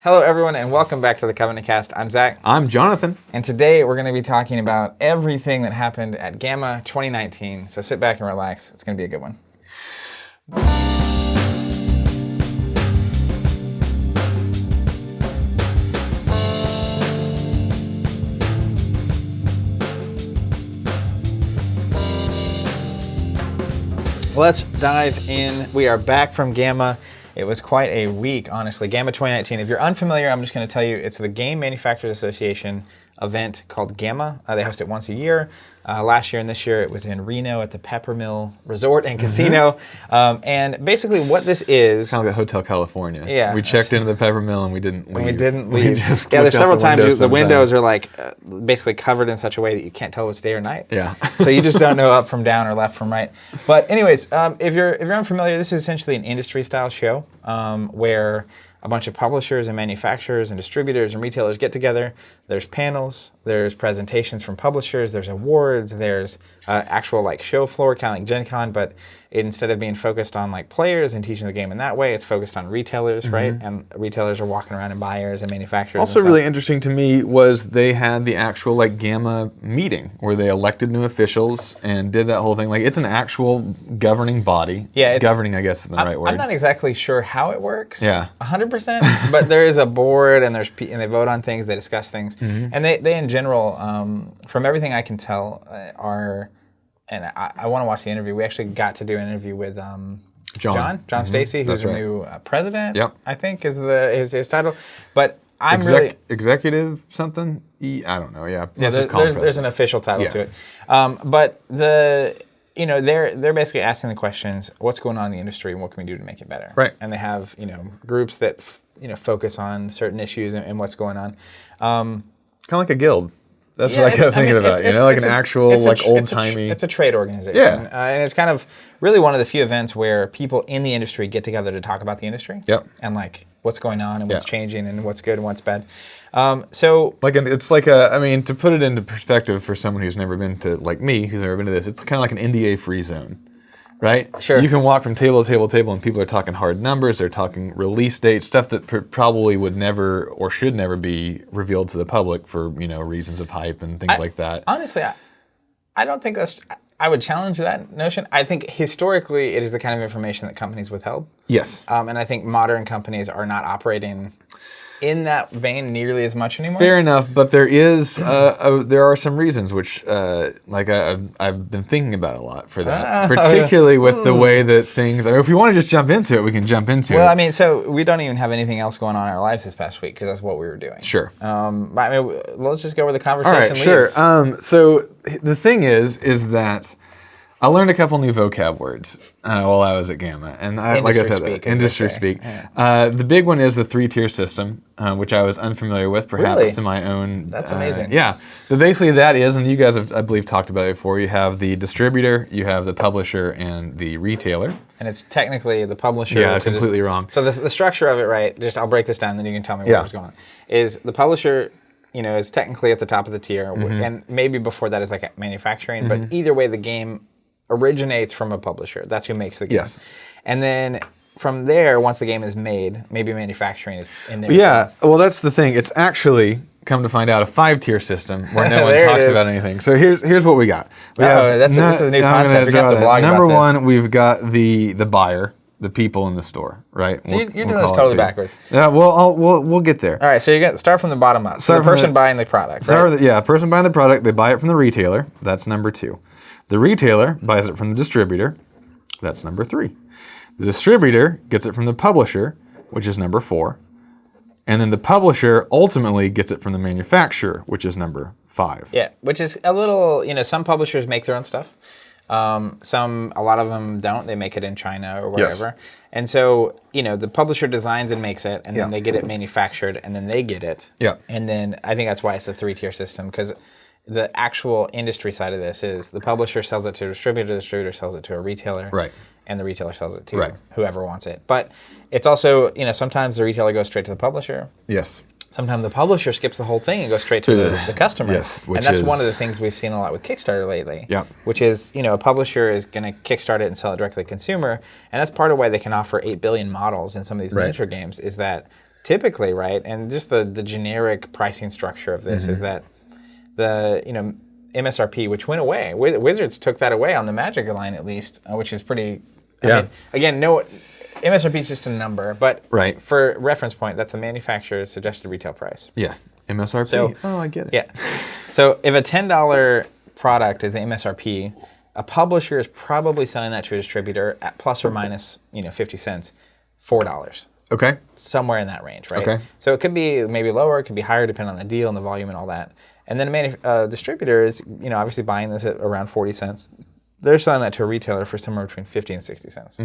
Hello, everyone, and welcome back to the Covenant Cast. I'm Zach. I'm Jonathan. And today we're going to be talking about everything that happened at GAMA 2019. So sit back and relax. It's going to be a good one. Let's dive in. We are back from GAMA. It was quite a week, honestly. GAMA 2019. If you're unfamiliar, I'm just going to tell you it's the Game Manufacturers Association event called GAMA. They host it once a year. Last year and this year it was in Reno at the Peppermill Resort and Casino. And basically what this is... Kind of like Hotel California. Yeah. We checked into the Peppermill and we didn't leave. We didn't leave. Just yeah, there's several times the windows are like like basically covered in such a way that you can't tell it's day or night. Yeah. So you just don't know up from down or left from right. But anyways, if you're unfamiliar, this is essentially an industry style show where a bunch of publishers and manufacturers and distributors and retailers get together. There's panels, there's presentations from publishers, there's awards, there's actual like show floor, kind of like Gen Con, but instead of being focused on like players and teaching the game in that way, it's focused on retailers, right? And retailers are walking around and buyers and manufacturers. Also really interesting to me was they had the actual like GAMA meeting where they elected new officials and did that whole thing. Like it's an actual governing body. Yeah, it's, governing, I guess is the right word. I'm not exactly sure how it works. Yeah. 100%, but there is a board and and they vote on things, they discuss things. And they in general, from everything I can tell, are, and I want to watch the interview. We actually got to do an interview with John Stacy, who's the new president. Yep. I think is his title. But I'm executive something. I don't know. Yeah. Yeah. There's an official title to it. But they're basically asking the questions: what's going on in the industry, and what can we do to make it better? Right. And they have groups that focus on certain issues and what's going on. Kind of like a guild. That's what I kept thinking about. Like an actual, like old-timey... It's a trade organization. Yeah. And it's kind of really one of the few events where people in the industry get together to talk about the industry. Yep. And like what's going on and what's changing and what's good and what's bad. So... It's like to put it into perspective for someone who's never been to, like me, who's never been to this, it's kind of like an NDA-free zone. Right? Sure. You can walk from table to table to table and people are talking hard numbers, they're talking release dates, stuff that probably would never or should never be revealed to the public for, reasons of hype and things like that. Honestly, I don't think I would challenge that notion. I think historically it is the kind of information that companies withheld. Yes. And I think modern companies are not operating in that vein nearly as much anymore. Fair enough, but there are some reasons which, I've been thinking about a lot for that, particularly with the way that things. If we want to just jump into it, we can jump into it. Well, so we don't even have anything else going on in our lives this past week because that's what we were doing. Sure. Let's just go where the conversation leads. All right, sure. So the thing is that I learned a couple new vocab words while I was at GAMA, and like I said, industry speak. Yeah. The big one is the 3-tier system, which I was unfamiliar with, perhaps to my own. That's amazing. Yeah, but basically that is, and you guys have, I believe, talked about it before. You have the distributor, you have the publisher, and the retailer. And it's technically the publisher. Yeah, that's completely wrong. So the structure of it, right? I'll break this down, then you can tell me what's going on. Is the publisher? Is technically at the top of the tier, and maybe before that is like manufacturing. But either way, the game originates from a publisher. That's who makes the game. Yes. And then from there, once the game is made, maybe manufacturing is in there. Yeah, well, that's the thing. It's actually, come to find out, a 5-tier system where no one talks about anything. So here's what we got. This is a new concept. You're going to have to blog Number about one, we've got the buyer, the people in the store, right? So you're doing this totally backwards. Yeah, well, we'll get there. All right, so you got start from the bottom up. So the person buying the product, right? Person buying the product, they buy it from the retailer. That's number 2. The retailer buys it from the distributor. That's number 3. The distributor gets it from the publisher, which is number 4. And then the publisher ultimately gets it from the manufacturer, which is number 5. Yeah, which is a little, some publishers make their own stuff. A lot of them don't. They make it in China or wherever. Yes. And so, the publisher designs and makes it, and then they get it manufactured, and then they get it. Yeah. And then I think that's why it's a 3-tier system, because the actual industry side of this is the publisher sells it to a distributor, the distributor sells it to a retailer, right, and the retailer sells it to whoever wants it. But it's also, sometimes the retailer goes straight to the publisher. Yes. Sometimes the publisher skips the whole thing and goes straight to the customer. Yes, and that's one of the things we've seen a lot with Kickstarter lately. Yeah. Which is, a publisher is going to kickstart it and sell it directly to consumer, and that's part of why they can offer 8 billion models in some of these miniature games, is that typically, right, and just the generic pricing structure of this is that the MSRP, which went away. Wizards took that away on the Magic line, at least, which is pretty. I mean, again, no, MSRP is just a number, but for reference point, that's the manufacturer's suggested retail price. Yeah, MSRP. So, I get it. Yeah. So if a $10 product is the MSRP, a publisher is probably selling that to a distributor at plus or minus 50 cents, $4. Okay. Somewhere in that range, right? Okay. So it could be maybe lower, it could be higher, depending on the deal and the volume and all that. And then a distributor is, obviously buying this at around 40 cents. They're selling that to a retailer for somewhere between 50 and 60 cents.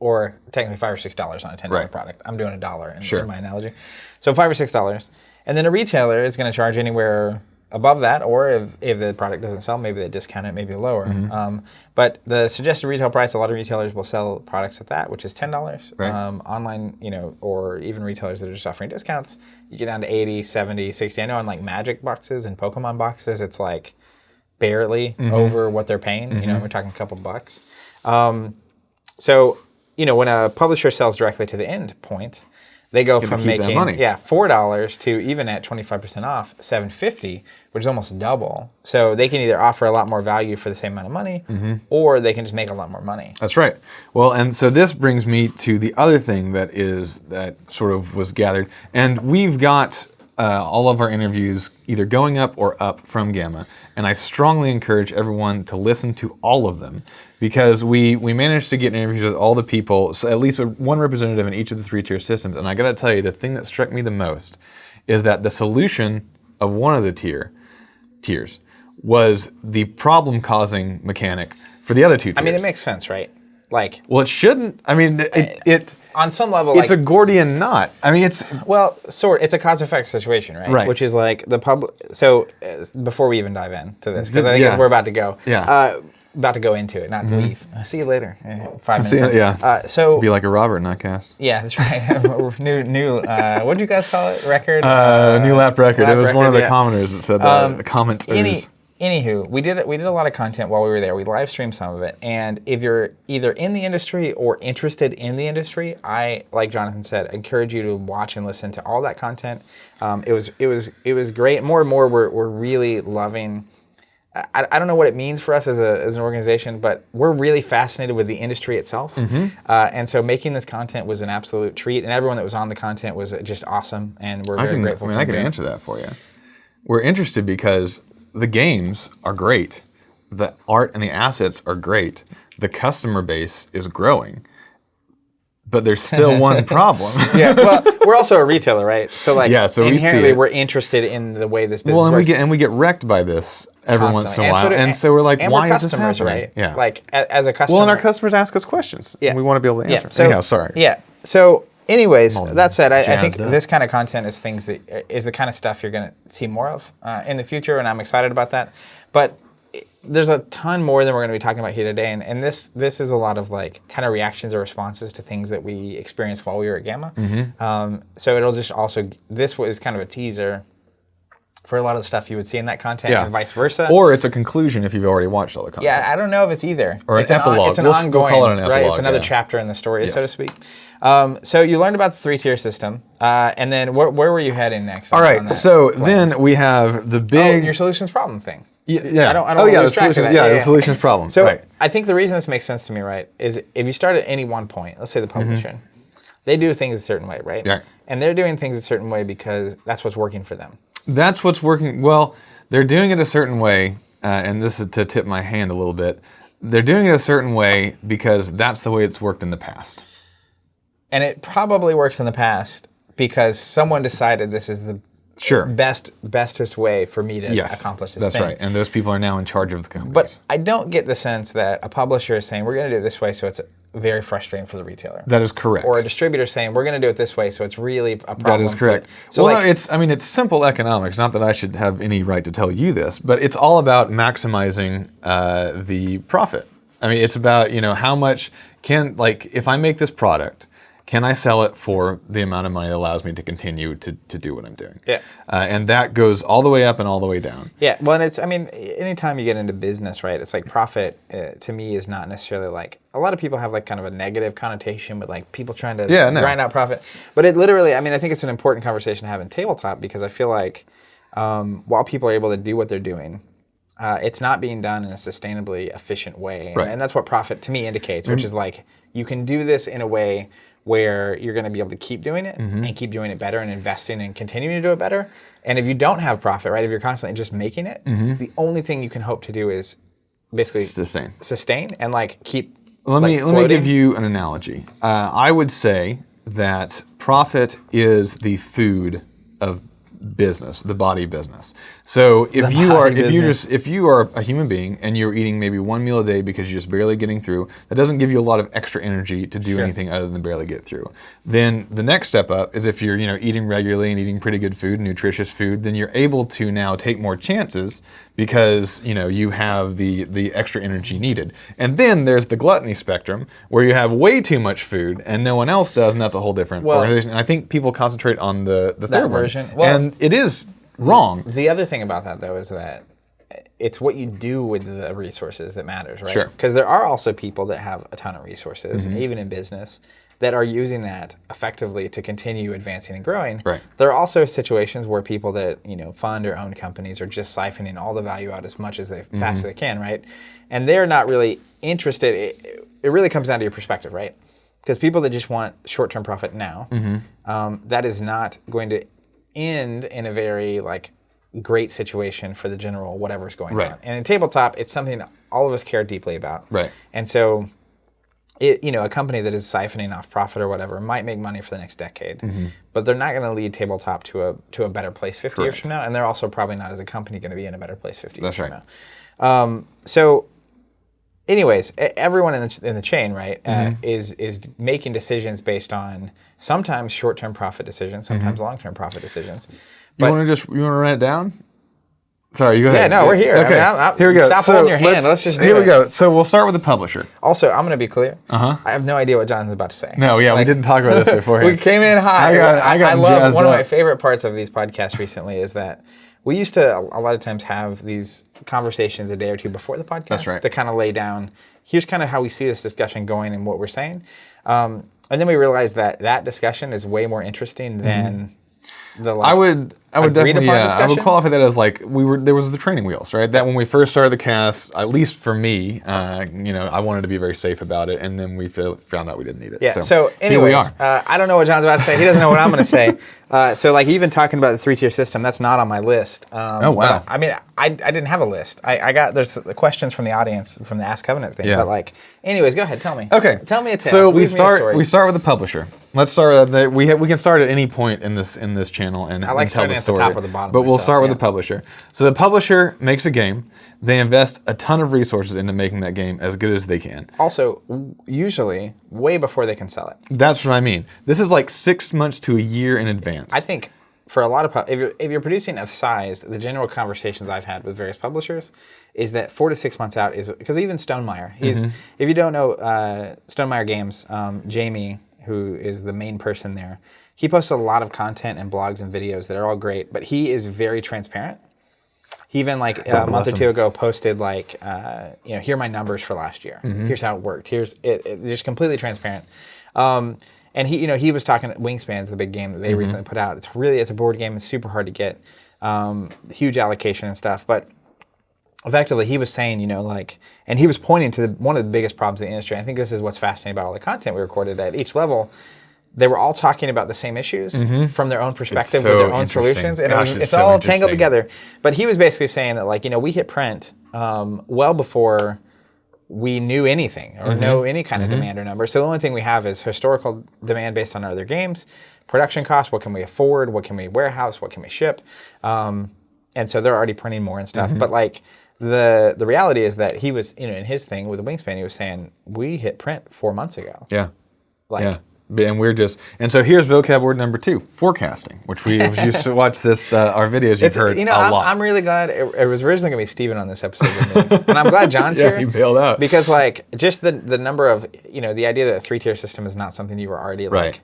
Or technically $5 or $6 on a $10 product. I'm doing $1 in my analogy. So $5 or $6. And then a retailer is going to charge anywhere above that, or if the product doesn't sell, maybe they discount it, maybe lower. But the suggested retail price, a lot of retailers will sell products at that, which is $10. Online, or even retailers that are just offering discounts, you get down to 80, 70, 60. I know on like Magic boxes and Pokemon boxes, it's like barely over what they're paying. We're talking a couple bucks. So, when a publisher sells directly to the end point, they go from making $4 to, even at 25% off, $7.50, which is almost double. So they can either offer a lot more value for the same amount of money, or they can just make a lot more money. That's right. Well, and so this brings me to the other thing that sort of was gathered, and we've got all of our interviews either going up or up from GAMA, and I strongly encourage everyone to listen to all of them, because we managed to get interviews with all the people, so at least one representative in each of the 3-tier systems. And I got to tell you, the thing that struck me the most is that the solution of one of the tiers was the problem-causing mechanic for the other 2 tiers. I mean, it makes sense, right? Like, well, it shouldn't. I mean, it on some level, it's a Gordian knot. I mean, it's it's a cause-effect situation, right? Right. Which is like So before we even dive into this, because I think we're about to go. About to go into it, not leave. See you later. 5 minutes. So be like a Robert, not cast. Yeah, that's right. new. What did you guys call it? Record. New lap record. It was one of the commenters that said that. The commenters. Anywho, we did a lot of content while we were there. We live streamed some of it, and if you're either in the industry or interested in the industry, I, like Jonathan said, encourage you to watch and listen to all that content. It was great. More and more, we're really loving. I don't know what it means for us as an organization, but we're really fascinated with the industry itself. And so making this content was an absolute treat, and everyone that was on the content was just awesome, and we're very grateful. I can answer that for you. We're interested because the games are great, the art and the assets are great, the customer base is growing, but there's still one problem. Well, we're also a retailer, right? So inherently we're interested in the way this business works. And we get wrecked by this every once in a while. So we're like, why is this happening? Right? Yeah. Like, as a customer. Well, and our customers ask us questions. Yeah. We want to be able to answer. So, anyhow, sorry. Yeah. So, anyways, that said, I think this kind of content is the kind of stuff you're going to see more of in the future, and I'm excited about that. But there's a ton more than we're going to be talking about here today, and this is a lot of like kind of reactions or responses to things that we experienced while we were at GAMA. So it'll just also, this was kind of a teaser for a lot of the stuff you would see in that content, and vice versa. Or it's a conclusion if you've already watched all the content. Yeah, I don't know if it's either. Or it's an epilogue. It's an ongoing, we'll call it an epilogue, right? It's another chapter in the story, so to speak. So you learned about the 3-tier system, and then where were you heading next? All right, so then we have the big... your solutions problem thing. Yeah. I don't the solution. The solutions problem. So I think the reason this makes sense to me, right, is if you start at any one point, let's say the publisher, they do things a certain way, right? Yeah. And they're doing things a certain way because that's what's working for them. That's what's working. Well, they're doing it a certain way, and this is to tip my hand a little bit. They're doing it a certain way because that's the way it's worked in the past. And it probably works in the past because someone decided this is the bestest way for me to accomplish this thing. That's right. And those people are now in charge of the companies. But I don't get the sense that a publisher is saying, we're going to do it this way, so it's very frustrating for the retailer. That is correct. Or a distributor saying, we're going to do it this way, so it's really a problem. That is correct. It's simple economics. Not that I should have any right to tell you this, but it's all about maximizing the profit. I mean, it's about, how much if I make this product, can I sell it for the amount of money that allows me to continue to do what I'm doing? Yeah. And that goes all the way up and all the way down. Yeah, well, and it's, I mean, anytime you get into business, right, it's like profit to me is not necessarily like, a lot of people have like kind of a negative connotation with like people trying to grind out profit. But it literally, I mean, I think it's an important conversation to have in tabletop because I feel like while people are able to do what they're doing, it's not being done in a sustainably efficient way. Right. And that's what profit to me indicates, which is like, you can do this in a way where you're going to be able to keep doing it and keep doing it better and investing and continuing to do it better. And if you don't have profit, right, if you're constantly just making it, the only thing you can hope to do is basically sustain and like keep. Let me give you an analogy. I would say that profit is the food of business, the body business. So if you are a human being and you're eating maybe one meal a day because you're just barely getting through, that doesn't give you a lot of extra energy to do anything other than barely get through. Then the next step up is if you're eating regularly and eating pretty good food, nutritious food, then you're able to now take more chances because you have the extra energy needed. And then there's the gluttony spectrum where you have way too much food and no one else does, and that's a whole different organization. And I think people concentrate on the third version. Well, and it is wrong. The other thing about that though is that it's what you do with the resources that matters, right? Sure. Because there are also people that have a ton of resources, even in business, that are using that effectively to continue advancing and growing. Right. There are also situations where people that fund or own companies are just siphoning all the value out as much as fast as they can, right? And they're not really interested. It really comes down to your perspective, right? Because people that just want short-term profit now, that is not going to end in a very great situation for the general whatever's going on. And in tabletop, it's something that all of us care deeply about. Right. And so a company that is siphoning off profit or whatever might make money for the next decade, but they're not going to lead tabletop to a better place 50 years from now, and they're also probably not as a company going to be in a better place 50 years from now. So anyways, everyone in the chain, right, is making decisions based on sometimes short-term profit decisions, sometimes long-term profit decisions. You want to run it down? Sorry, you go ahead. Yeah, no, we're here. Okay, here we go. Stop holding your hand. Let's just do it. Here we go. So we'll start with the publisher. Also, I'm going to be clear. I have no idea what John's about to say. No, yeah, we didn't talk about this beforehand. We came in hot. I love one of my favorite parts of these podcasts recently is that we used to a lot of times have these conversations a day or two before the podcast. That's right. To kind of lay down, here's kind of how we see this discussion going and what we're saying. And then we realized that discussion is way more interesting than the I would definitely discussion. I would qualify that as there was the training wheels, right? That when we first started the cast, at least for me, I wanted to be very safe about it, and then we found out we didn't need it. Yeah. So anyways, here we are. I don't know what John's about to say. He doesn't know what I'm going to say. So even talking about the 3-tier system, that's not on my list. Oh wow. I mean, I didn't have a list. There's the questions from the audience from the Ask Covenant thing. Yeah. But anyways, go ahead. Tell me. Okay. Tell me a tale. So we start with the publisher. Let's start with that. We can start at any point in this channel and tell the story. At the top or the bottom. But we'll start with the publisher. So the publisher makes a game. They invest a ton of resources into making that game as good as they can. Also, usually way before they can sell it. That's what I mean. This is 6 months to a year in advance. I think for a lot of if you're producing of size, the general conversations I've had with various publishers is that 4 to 6 months out is because even Stonemaier, if you don't know Stonemaier Games, Jamie, who is the main person there, he posts a lot of content and blogs and videos that are all great, but he is very transparent. He even a month or two ago posted here are my numbers for last year. Here's how it worked. Here's it's just completely transparent. And he was talking Wingspan's the big game that they recently put out. It's a board game. It's super hard to get, huge allocation and stuff. But effectively, he was saying, and he was pointing to one of the biggest problems in the industry. I think this is what's fascinating about all the content we recorded at each level. They were all talking about the same issues from their own perspective with their own solutions, and it's all tangled together. But he was basically saying that we hit print well before we knew anything or know any kind of demand or number. So the only thing we have is historical demand based on other games, production costs, what can we afford, what can we warehouse, what can we ship, and so they're already printing more and stuff. But the reality is that he was in his thing with the Wingspan, he was saying we hit print 4 months ago. Yeah. And and so here's vocab word number 2, forecasting, which we used to watch our videos. You've heard a lot. I'm really glad it was originally going to be Steven on this episode with me. And I'm glad John's here. He bailed out. Because like just the number of, the idea that a 3-tier system is not something you were already like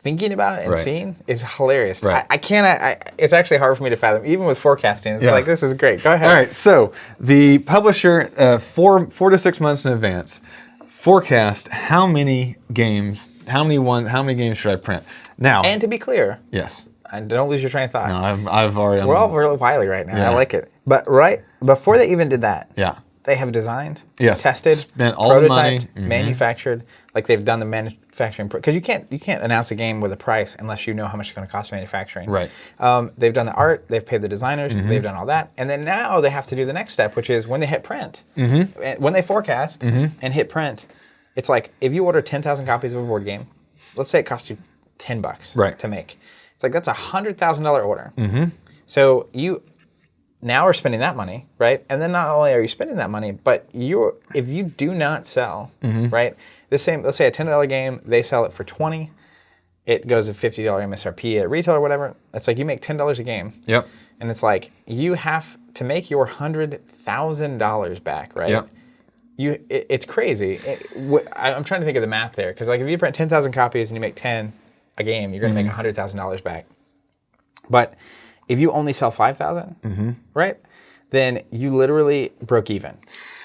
thinking about and seeing is hilarious. Right. It's actually hard for me to fathom, even with forecasting. It's like, this is great. Go ahead. All right, so the publisher, 4 to 6 months in advance, forecast how many games should I print. Now, and to be clear, yes, and don't lose your train of thought. No, I've already. We're all really wily right now. Yeah. I like it. But right before they even did that, they have designed, tested, spent all the money, manufactured. Like they've done the manufacturing, because you can't announce a game with a price unless you know how much it's going to cost manufacturing. Right. They've done the art, they've paid the designers, they've done all that, and then now they have to do the next step, which is when they hit print, when they forecast and hit print, it's like if you order 10,000 copies of a board game, let's say it costs you $10 to make. It's like that's a $100,000 order. So you now are spending that money, right? And then not only are you spending that money, but if you do not sell, right? Let's say a $10 game, they sell it for $20. It goes at $50 MSRP at retail or whatever. It's like you make $10 a game. Yep. And it's like you have to make your $100,000 back, right? Yep. It's crazy. I'm trying to think of the math there, because like if you print 10,000 copies and you make 10 a game, you're going to make $100,000 back. But if you only sell 5,000, right, then you literally broke even.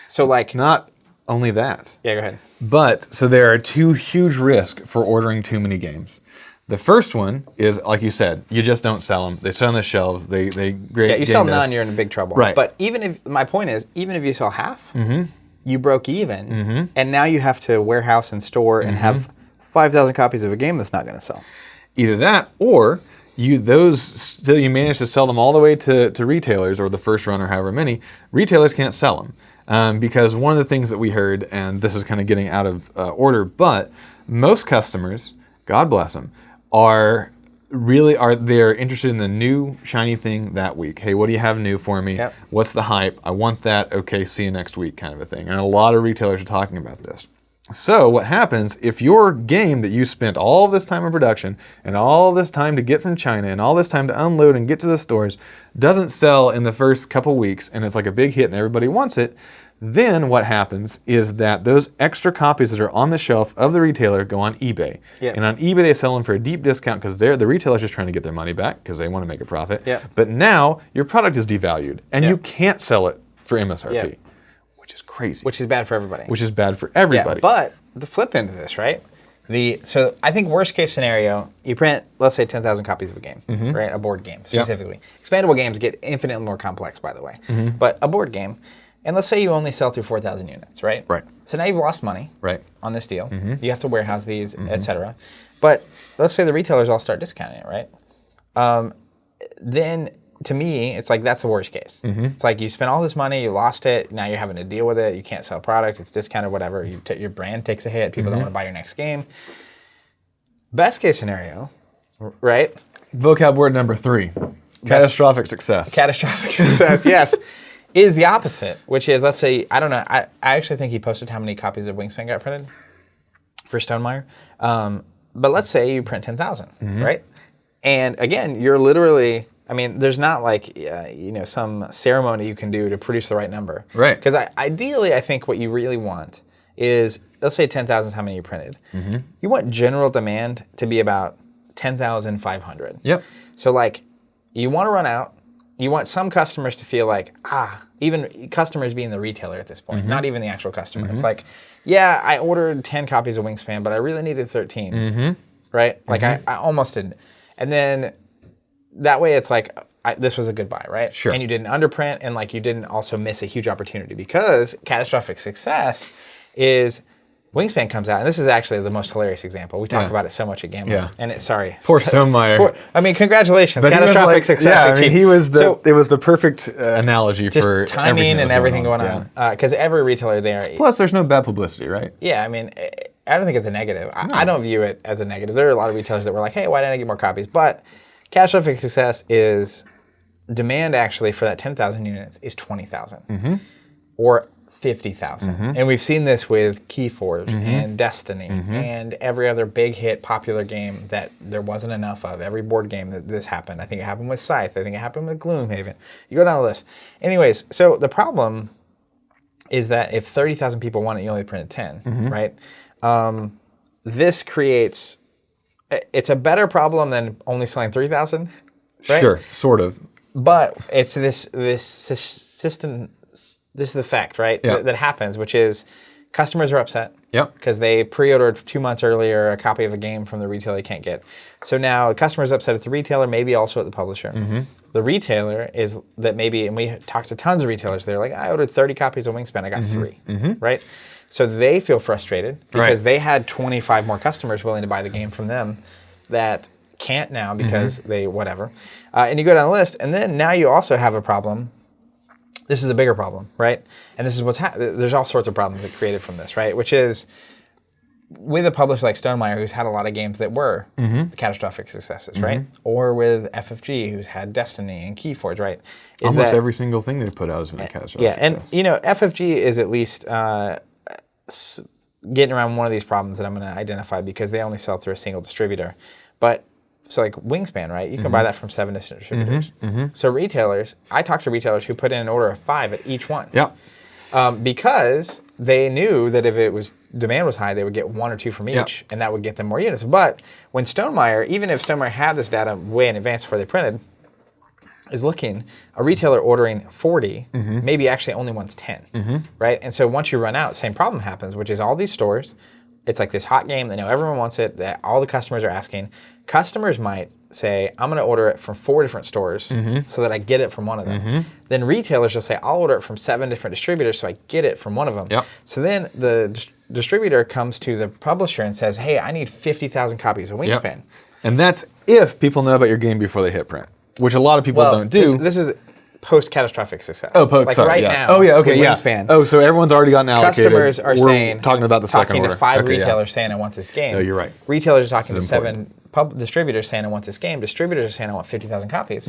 So like, not only that. Yeah, go ahead. But so there are 2 huge risks for ordering too many games. The first one is, like you said, you just don't sell them. They sit on the shelves. They great. Yeah, you sell none, you're in big trouble. Right. But my point is, even if you sell half, you broke even, and now you have to warehouse and store and have 5,000 copies of a game that's not going to sell. Either that, or you manage to sell them all the way to retailers, or the first run, or however many. Retailers can't sell them because one of the things that we heard, and this is kind of getting out of order, but most customers, God bless them, are they're interested in the new shiny thing that week. Hey, what do you have new for me? Yep. What's the hype? I want that. Okay, see you next week, kind of a thing. And a lot of retailers are talking about this. So what happens if your game that you spent all this time in production and all this time to get from China and all this time to unload and get to the stores doesn't sell in the first couple weeks, and it's like a big hit and everybody wants it? Then what happens is that those extra copies that are on the shelf of the retailer go on eBay. Yep. And on eBay they sell them for a deep discount because the retailer's just trying to get their money back because they want to make a profit. Yep. But now your product is devalued and you can't sell it for MSRP. Yep. Which is crazy. Which is bad for everybody. Which is bad for everybody. Yeah, but the flip end of this, right? So I think worst case scenario, you print, let's say 10,000 copies of a game, right? A board game specifically. Yep. Expandable games get infinitely more complex, by the way. But a board game, and let's say you only sell through 4,000 units, right? Right. So now you've lost money on this deal. You have to warehouse these, etc. But let's say the retailers all start discounting it, right? Then to me, it's like that's the worst case. It's like you spent all this money, you lost it, now you're having to deal with it, you can't sell product, it's discounted, whatever, your brand takes a hit, people don't want to buy your next game. Best case scenario, right? Vocab word number 3, catastrophic success. Catastrophic success, yes, is the opposite, which is, let's say, I don't know, I actually think he posted how many copies of Wingspan got printed for Stonemaier. But let's say you print 10,000, right? And again, you're literally, I mean, there's not like, some ceremony you can do to produce the right number. Right. Because ideally, I think what you really want is, let's say 10,000 is how many you printed. You want general demand to be about 10,500. Yep. So like, you want to run out. You want some customers to feel like, even customers being the retailer at this point, not even the actual customer. It's like, yeah, I ordered 10 copies of Wingspan, but I really needed 13, right? Like I almost didn't. And then that way it's like, this was a good buy, right? Sure. And you didn't underprint, and like you didn't also miss a huge opportunity, because catastrophic success is Wingspan comes out, and this is actually the most hilarious example. We talk about it so much at GAMA. Yeah. And sorry. Poor Stonemaier. I mean, congratulations. But catastrophic success. Yeah, I mean, achieved. it was the perfect analogy just for timing and everything going on. Because every retailer there. Plus, there's no bad publicity, right? Yeah, I mean, I don't think it's a negative. I don't view it as a negative. There are a lot of retailers that were like, hey, why didn't I get more copies? But catastrophic success is demand actually for that 10,000 units is 20,000 or 50,000. And we've seen this with Keyforge and Destiny and every other big hit popular game that there wasn't enough of. Every board game that this happened. I think it happened with Scythe. I think it happened with Gloomhaven. You go down the list. Anyways, so the problem is that if 30,000 people want it, you only printed 10, right? This creates, it's a better problem than only selling 3,000, right? Sure, sort of. But it's this system, this is the fact, right? That happens, which is customers are upset because they pre-ordered 2 months earlier a copy of a game from the retailer they can't get. So now a customer's upset at the retailer, maybe also at the publisher. The retailer is that maybe, and we talked to tons of retailers, they're like, I ordered 30 copies of Wingspan, I got 3, right? So they feel frustrated because they had 25 more customers willing to buy the game from them that can't now because they whatever. And you go down the list, and then now you also have a problem. This is a bigger problem, right? And this is what's there's all sorts of problems that created from this, right? Which is with a publisher like Stonemaier, who's had a lot of games that were catastrophic successes, right? Or with FFG, who's had Destiny and Keyforge, right? Almost every single thing they've put out has been a catastrophic success. And you know, FFG is at least getting around one of these problems that I'm going to identify because they only sell through a single distributor. But so like Wingspan, right? You can buy that from 7 different distributors. So retailers, I talked to retailers who put in an order of 5 at each one. Because they knew that if it was demand was high, they would get 1 or 2 from each, and that would get them more units. But when Stonemaier, even if Stonemaier had this data way in advance before they printed, is looking, a retailer ordering 40 maybe actually only wants 10, right? And so once you run out, same problem happens, which is all these stores, it's like this hot game, they know everyone wants it, that all the customers are asking. Customers might say, I'm going to order it from 4 different stores so that I get it from one of them. Then retailers will say, I'll order it from 7 different distributors so I get it from one of them. So then the distributor comes to the publisher and says, hey, I need 50,000 copies of Wingspan. And that's if people know about your game before they hit print, which a lot of people don't do. This is post-catastrophic success. Oh, like sorry, right now. Oh, yeah, okay, with yeah. Wingspan, oh, so everyone's already gotten allocated. Customers are We're talking about the second order. to 5 Okay, retailers saying, I want this game. No, you're right. Retailers are talking to 7 distributors saying, I want this game. Distributors are saying, I want 50,000 copies.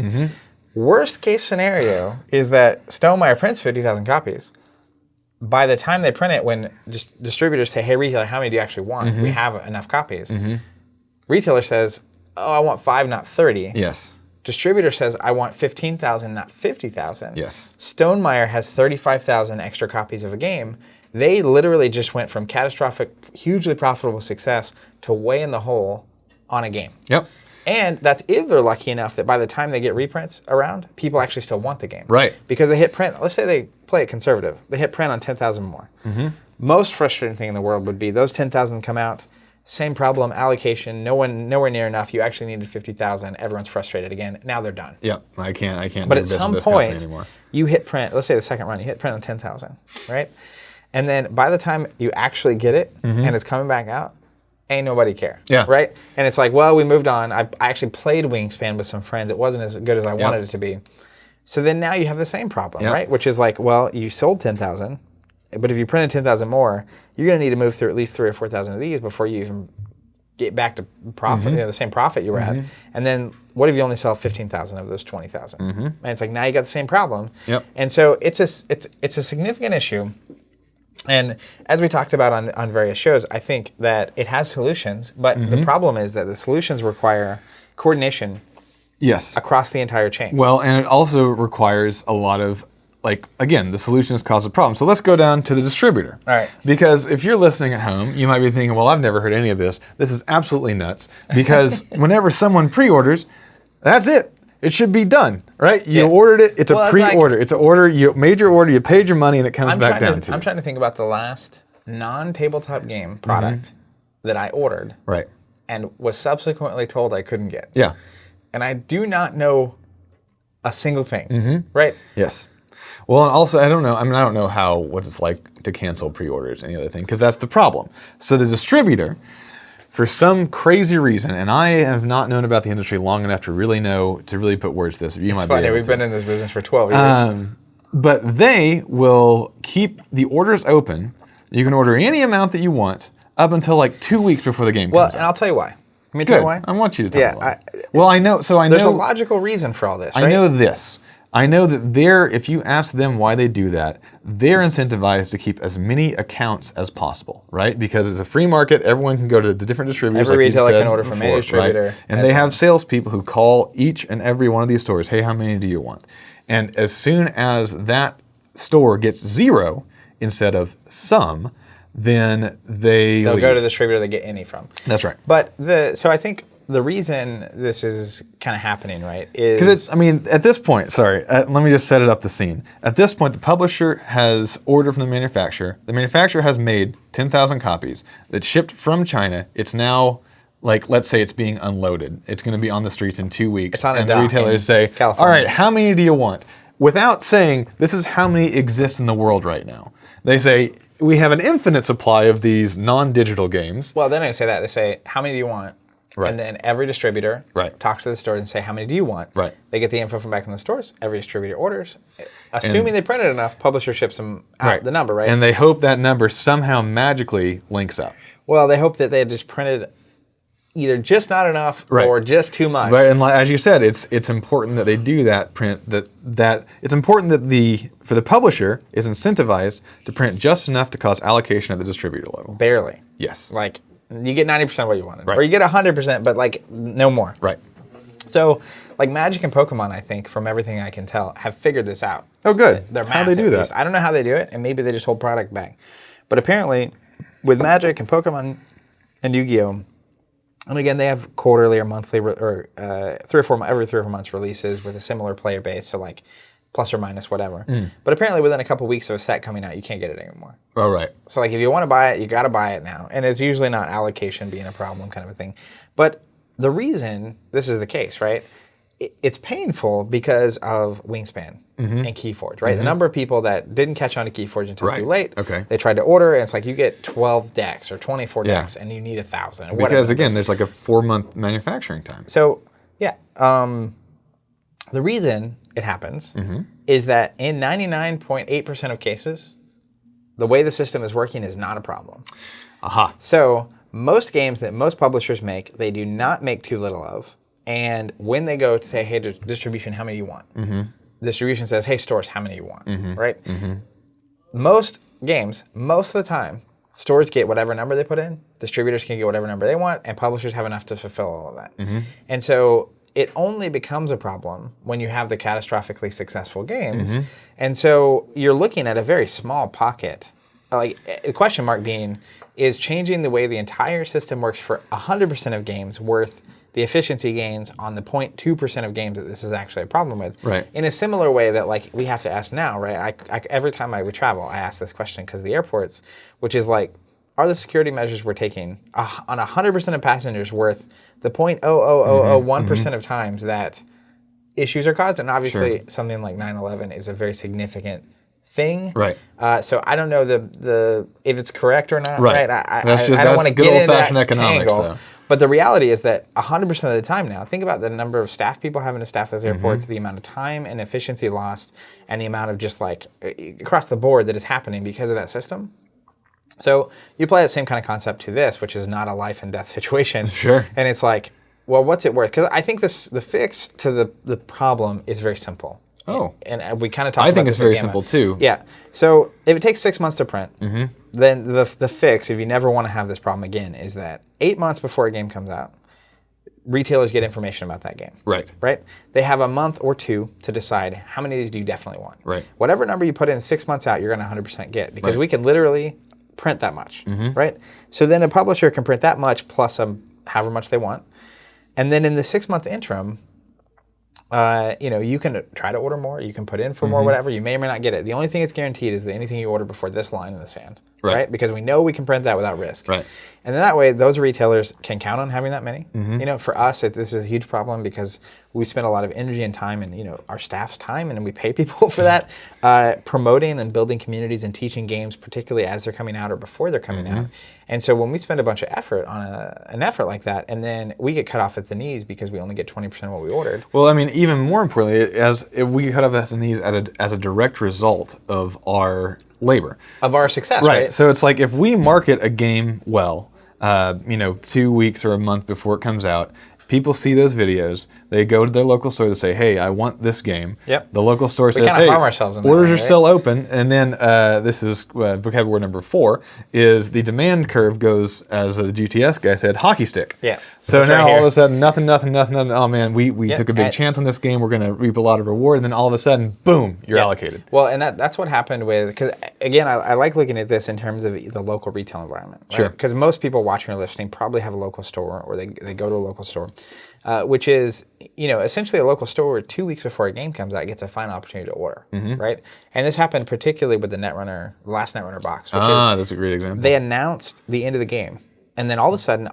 Worst case scenario is that Stonemaier prints 50,000 copies. By the time they print it, when distributors say, hey, retailer, how many do you actually want? We have enough copies. Retailer says, oh, I want 5, not 30. Yes. Distributor says, I want 15,000, not 50,000. Yes. Stonemaier has 35,000 extra copies of a game. They literally just went from catastrophic, hugely profitable success to way in the hole on a game. And that's if they're lucky enough that by the time they get reprints around, people actually still want the game. Because they hit print, let's say they play it conservative, they hit print on 10,000 more. Most frustrating thing in the world would be those 10,000 come out, same problem, allocation, nowhere near enough. You actually needed 50,000. Everyone's frustrated again. Now they're done. I can't. But do at this some with this company point, anymore. you hit print. Let's say the second run, you hit print on 10,000, right? And then by the time you actually get it and it's coming back out, ain't nobody care, right? And it's like, well, we moved on. I actually played Wingspan with some friends. It wasn't as good as I wanted it to be. So then now you have the same problem, right? Which is like, well, you sold 10,000, but if you printed 10,000 more, you're going to need to move through at least 3,000 or 4,000 of these before you even get back to profit, you know, the same profit you were at. And then what if you only sell 15,000 of those 20,000? And it's like, now you got the same problem. And so it's a significant issue. And as we talked about on various shows, I think that it has solutions, but the problem is that the solutions require coordination across the entire chain. Well, and it also requires a lot of, like, again, the solutions cause the problem. So let's go down to the distributor. All right. Because if you're listening at home, you might be thinking, well, I've never heard any of this. This is absolutely nuts. Because whenever someone pre-orders, that's it. It should be done, right? You ordered it. It's a pre-order. It's an order. You made your order. You paid your money, and it comes back down to you. I'm trying to think about the last non-tabletop game product that I ordered and was subsequently told I couldn't get. And I do not know a single thing, right? Yes. Well, and also, I don't know. I mean, I don't know what it's like to cancel pre-orders, any other thing, because that's the problem. So the distributor, for some crazy reason, and I have not known about the industry long enough to really put words to this. You might be able to. We've been in this business for 12 years. But they will keep the orders open. You can order any amount that you want up until like 2 weeks before the game comes out. And I'll tell you why. Let me tell you why. I want you to tell me why. There's a logical reason for all this, right? I know this. I know that if you ask them why they do that, they're incentivized to keep as many accounts as possible, right? Because it's a free market, everyone can go to the different distributors. Every like retailer you said can order from any distributor. Right? And they have salespeople who call each and every one of these stores, hey, how many do you want? And as soon as that store gets 0 instead of some, then they'll go to the distributor they get any from. That's right. But so I think the reason this is kind of happening, right, is... Because at this point, let me just set it up the scene. At this point, the publisher has ordered from the manufacturer. The manufacturer has made 10,000 copies that shipped from China. It's now, let's say it's being unloaded. It's going to be on the streets in 2 weeks. It's on a and dock the retailers say, California. all right, how many do you want? Without saying, this is how many exist in the world right now. They say, we have an infinite supply of these non-digital games. Well, they don't say that. They say, how many do you want? Right. And then every distributor Right. talks to the stores and say, how many do you want? Right. They get the info from back from the stores. Every distributor orders. Assuming they printed enough, publisher ships them out the number, right? And they hope that number somehow magically links up. Well, they hope that they had just printed either just not enough or just too much. Right, and as you said, it's important that they do that print. That it's important that for the publisher is incentivized to print just enough to cause allocation at the distributor level. Barely. Yes. You get 90% of what you wanted. Right. Or you get 100%, but no more. Right. So Magic and Pokemon, I think, from everything I can tell, have figured this out. Oh, good. How they do that? I don't know how they do it, and maybe they just hold product back. But apparently, with Magic and Pokemon and Yu-Gi-Oh!, and again, they have quarterly or monthly or every 3 or 4 months releases with a similar player base, so plus or minus whatever. But apparently, within a couple weeks of a set coming out, you can't get it anymore. Oh, right. So if you want to buy it, you got to buy it now. And it's usually not allocation being a problem kind of a thing. But the reason this is the case, right, it's painful because of Wingspan and Keyforge, right? The number of people that didn't catch on to Keyforge until too late. Okay. They tried to order, and it's like you get 12 decks or 24 decks, and you need 1,000. Because, again, there's a 4-month manufacturing time. So, yeah. The reason it happens is that in 99.8% of cases, the way the system is working is not a problem. Aha. So most games that most publishers make, they do not make too little of. And when they go to say, hey, distribution, how many do you want? Distribution says, hey, stores, how many do you want? Right? Most games, most of the time, stores get whatever number they put in, distributors can get whatever number they want, and publishers have enough to fulfill all of that. And so it only becomes a problem when you have the catastrophically successful games. And so you're looking at a very small pocket. The question mark being, is changing the way the entire system works for 100% of games worth the efficiency gains on the 0.2% of games that this is actually a problem with? Right. In a similar way that we have to ask now, right? Every time I would travel, I ask this question because of the airports, which is are the security measures we're taking on 100% of passengers worth the 0.00001% of times that issues are caused? And obviously something like 9/11 is a very significant thing. Right. So I don't know if it's correct or not. Right. I That's don't want to good get into that old-fashioned economics, tangle. though. But the reality is that 100% of the time now, think about the number of staff people having to staff those airports, the amount of time and efficiency lost, and the amount of just across the board that is happening because of that system. So you apply that same kind of concept to this, which is not a life and death situation. Sure. And it's well, what's it worth? Because I think the fix to the problem is very simple. Oh. And we kind of talked about I think it's this at very GAMA. simple, too. Yeah. So if it takes 6 months to print, then the fix, if you never want to have this problem again, is that 8 months before a game comes out, retailers get information about that game. Right. Right? They have a month or two to decide how many of these do you definitely want. Right. Whatever number you put in 6 months out, you're going to 100% get, because we can literally print that much. Right? So then a publisher can print that much plus however much they want. And then in the 6 month interim, you can try to order more, you can put in for more, whatever. You may or may not get it. The only thing that's guaranteed is that anything you order before this line in the sand, right? Because we know we can print that without risk. Right. And then that way, those retailers can count on having that many. For us, this is a huge problem because we spend a lot of energy and time and, our staff's time, and we pay people for that, promoting and building communities and teaching games, particularly as they're coming out or before they're coming out. And so when we spend a bunch of effort on an effort like that, and then we get cut off at the knees because we only get 20% of what we ordered. Well, even more importantly, if we cut off at the knees as a direct result of our labor. Of our success, right? So it's if we market a game well, 2 weeks or a month before it comes out, people see those videos, They go to their local store. They say, "Hey, I want this game." Yep. The local store says, kinda "Hey, harm ourselves in that orders way, are right? still open." And then this is vocabulary number 4 is the demand curve goes, as the GTS guy said, hockey stick. Yeah. So It's now right all here. of a sudden, nothing. Oh man, we Yep. took a big And- chance on this game. We're going to reap a lot of reward. And then all of a sudden, boom, you're Yeah. allocated. Well, and that's what happened with, because again, I like looking at this in terms of the local retail environment. Right? Sure. Because most people watching or listening probably have a local store, or they go to a local store, which is, essentially a local store where 2 weeks before a game comes out gets a final opportunity to order, right? And this happened particularly with the last Netrunner box, which is That's a great example. they announced the end of the game. And then all of a sudden,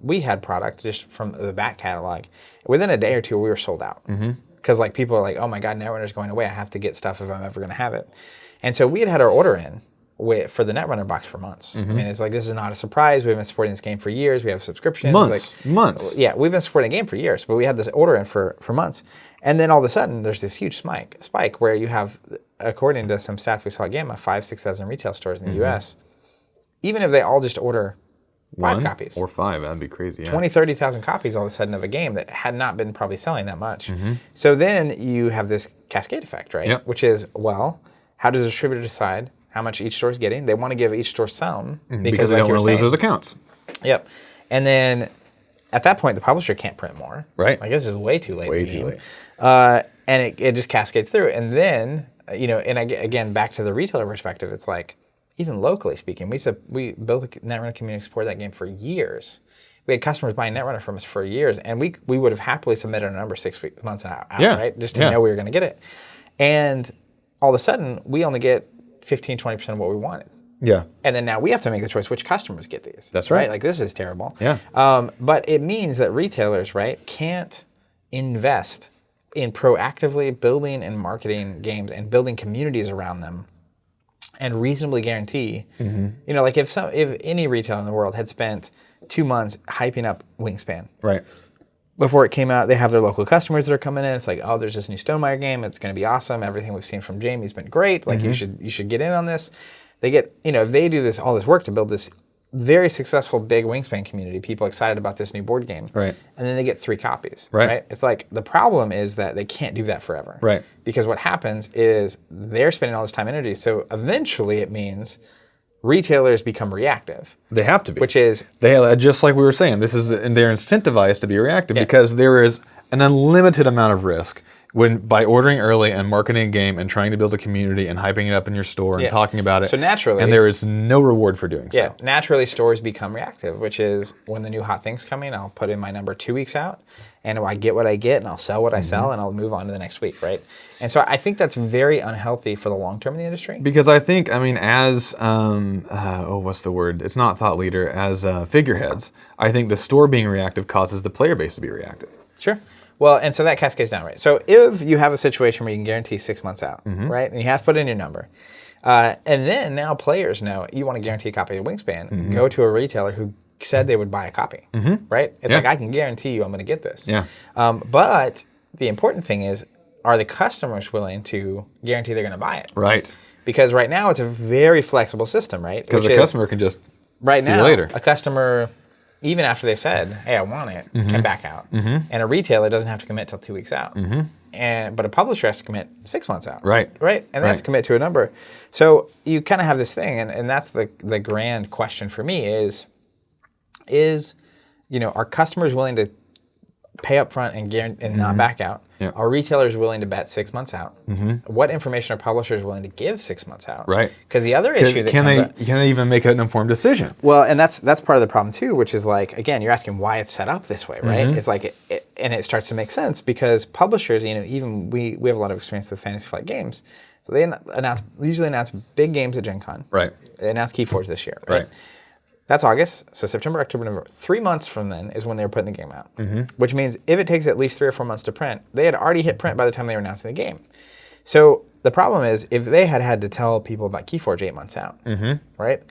we had product just from the back catalog. Within a day or two, we were sold out. Because people are like, oh my God, Netrunner's going away. I have to get stuff if I'm ever going to have it. And so we had our order in for the Netrunner box for months. I mean, it's like, this is not a surprise. We've been supporting this game for years. We have subscriptions. Months. Yeah, we've been supporting the game for years, but we had this order in for months. And then all of a sudden, there's this huge spike where you have, according to some stats we saw at GAMA, 6,000 retail stores in the US. Even if they all just order 5 copies. Or 5, that'd be crazy. Yeah. 20, 30,000 copies all of a sudden of a game that had not been probably selling that much. So then you have this cascade effect, right? Yep. Which is, well, how does the distributor decide how much each store is getting? They want to give each store some because they don't want to lose those accounts. Yep. And then at that point, the publisher can't print more. Right. I guess it's way too late. Way in the too game. late. And it just cascades through. And then, and again, back to the retailer perspective, it's like, even locally speaking, we built a Netrunner community to support that game for years. We had customers buying Netrunner from us for years, and we would have happily submitted a number 6 months out, right? Just to know we were going to get it. And all of a sudden, we only get 15, 20% of what we wanted. Yeah. And then now we have to make the choice which customers get these. That's right. Like, this is terrible. Yeah. But it means that retailers, right, can't invest in proactively building and marketing games and building communities around them and reasonably guarantee, like if any retailer in the world had spent 2 months hyping up Wingspan. Right. Before it came out, they have their local customers that are coming in. It's like, oh, there's this new Stonemaier game. It's going to be awesome. Everything we've seen from Jamie's been great. Like, you should get in on this. They get, if they do all this work to build this very successful big Wingspan community, people excited about this new board game. Right. And then they get 3 copies. Right. It's like, the problem is that they can't do that forever. Right. Because what happens is they're spending all this time and energy. So eventually it means retailers become reactive. They have to be. Which is... Just like we were saying, and they're incentivized to be reactive because there is an unlimited amount of risk by ordering early and marketing a game and trying to build a community and hyping it up in your store and talking about it. So naturally... And there is no reward for doing so. Yeah, naturally stores become reactive, which is when the new hot thing's coming, I'll put in my number 2 weeks out, and I get what I get, and I'll sell what I sell, and I'll move on to the next week, right? And so I think that's very unhealthy for the long term in the industry. Because I think, as, what's the word? It's not thought leader, as figureheads, I think the store being reactive causes the player base to be reactive. Sure. Well, and so that cascades down, right? So if you have a situation where you can guarantee 6 months out, right, and you have to put in your number, and then now players know you want to guarantee a copy of Wingspan, go to a retailer who said they would buy a copy, right? It's like, I can guarantee you I'm going to get this. Yeah. But the important thing is, are the customers willing to guarantee they're going to buy it? Right. Because right now it's a very flexible system, right? Because the customer can just see you later. A customer, even after they said, hey, I want it, can back out. And a retailer doesn't have to commit till 2 weeks out. But a publisher has to commit 6 months out. Right. And they have to commit to a number. So you kind of have this thing, and that's the grand question for me is, are customers willing to pay up front and guarantee and not back out? Yeah. Are retailers willing to bet 6 months out? What information are publishers willing to give 6 months out? Right. Because the other issue that can they even make an informed decision? Well, and that's part of the problem too, which is like, again, you're asking why it's set up this way, right? It's like, and it starts to make sense because publishers, even we have a lot of experience with Fantasy Flight Games. So they usually announce big games at Gen Con. Right. They announced Keyforge this year, right? Right. That's August. So September, October, November. 3 months from then is when they were putting the game out. Which means if it takes at least 3 or 4 months to print, they had already hit print by the time they were announcing the game. So the problem is, if they had to tell people about Keyforge 8 months out, right?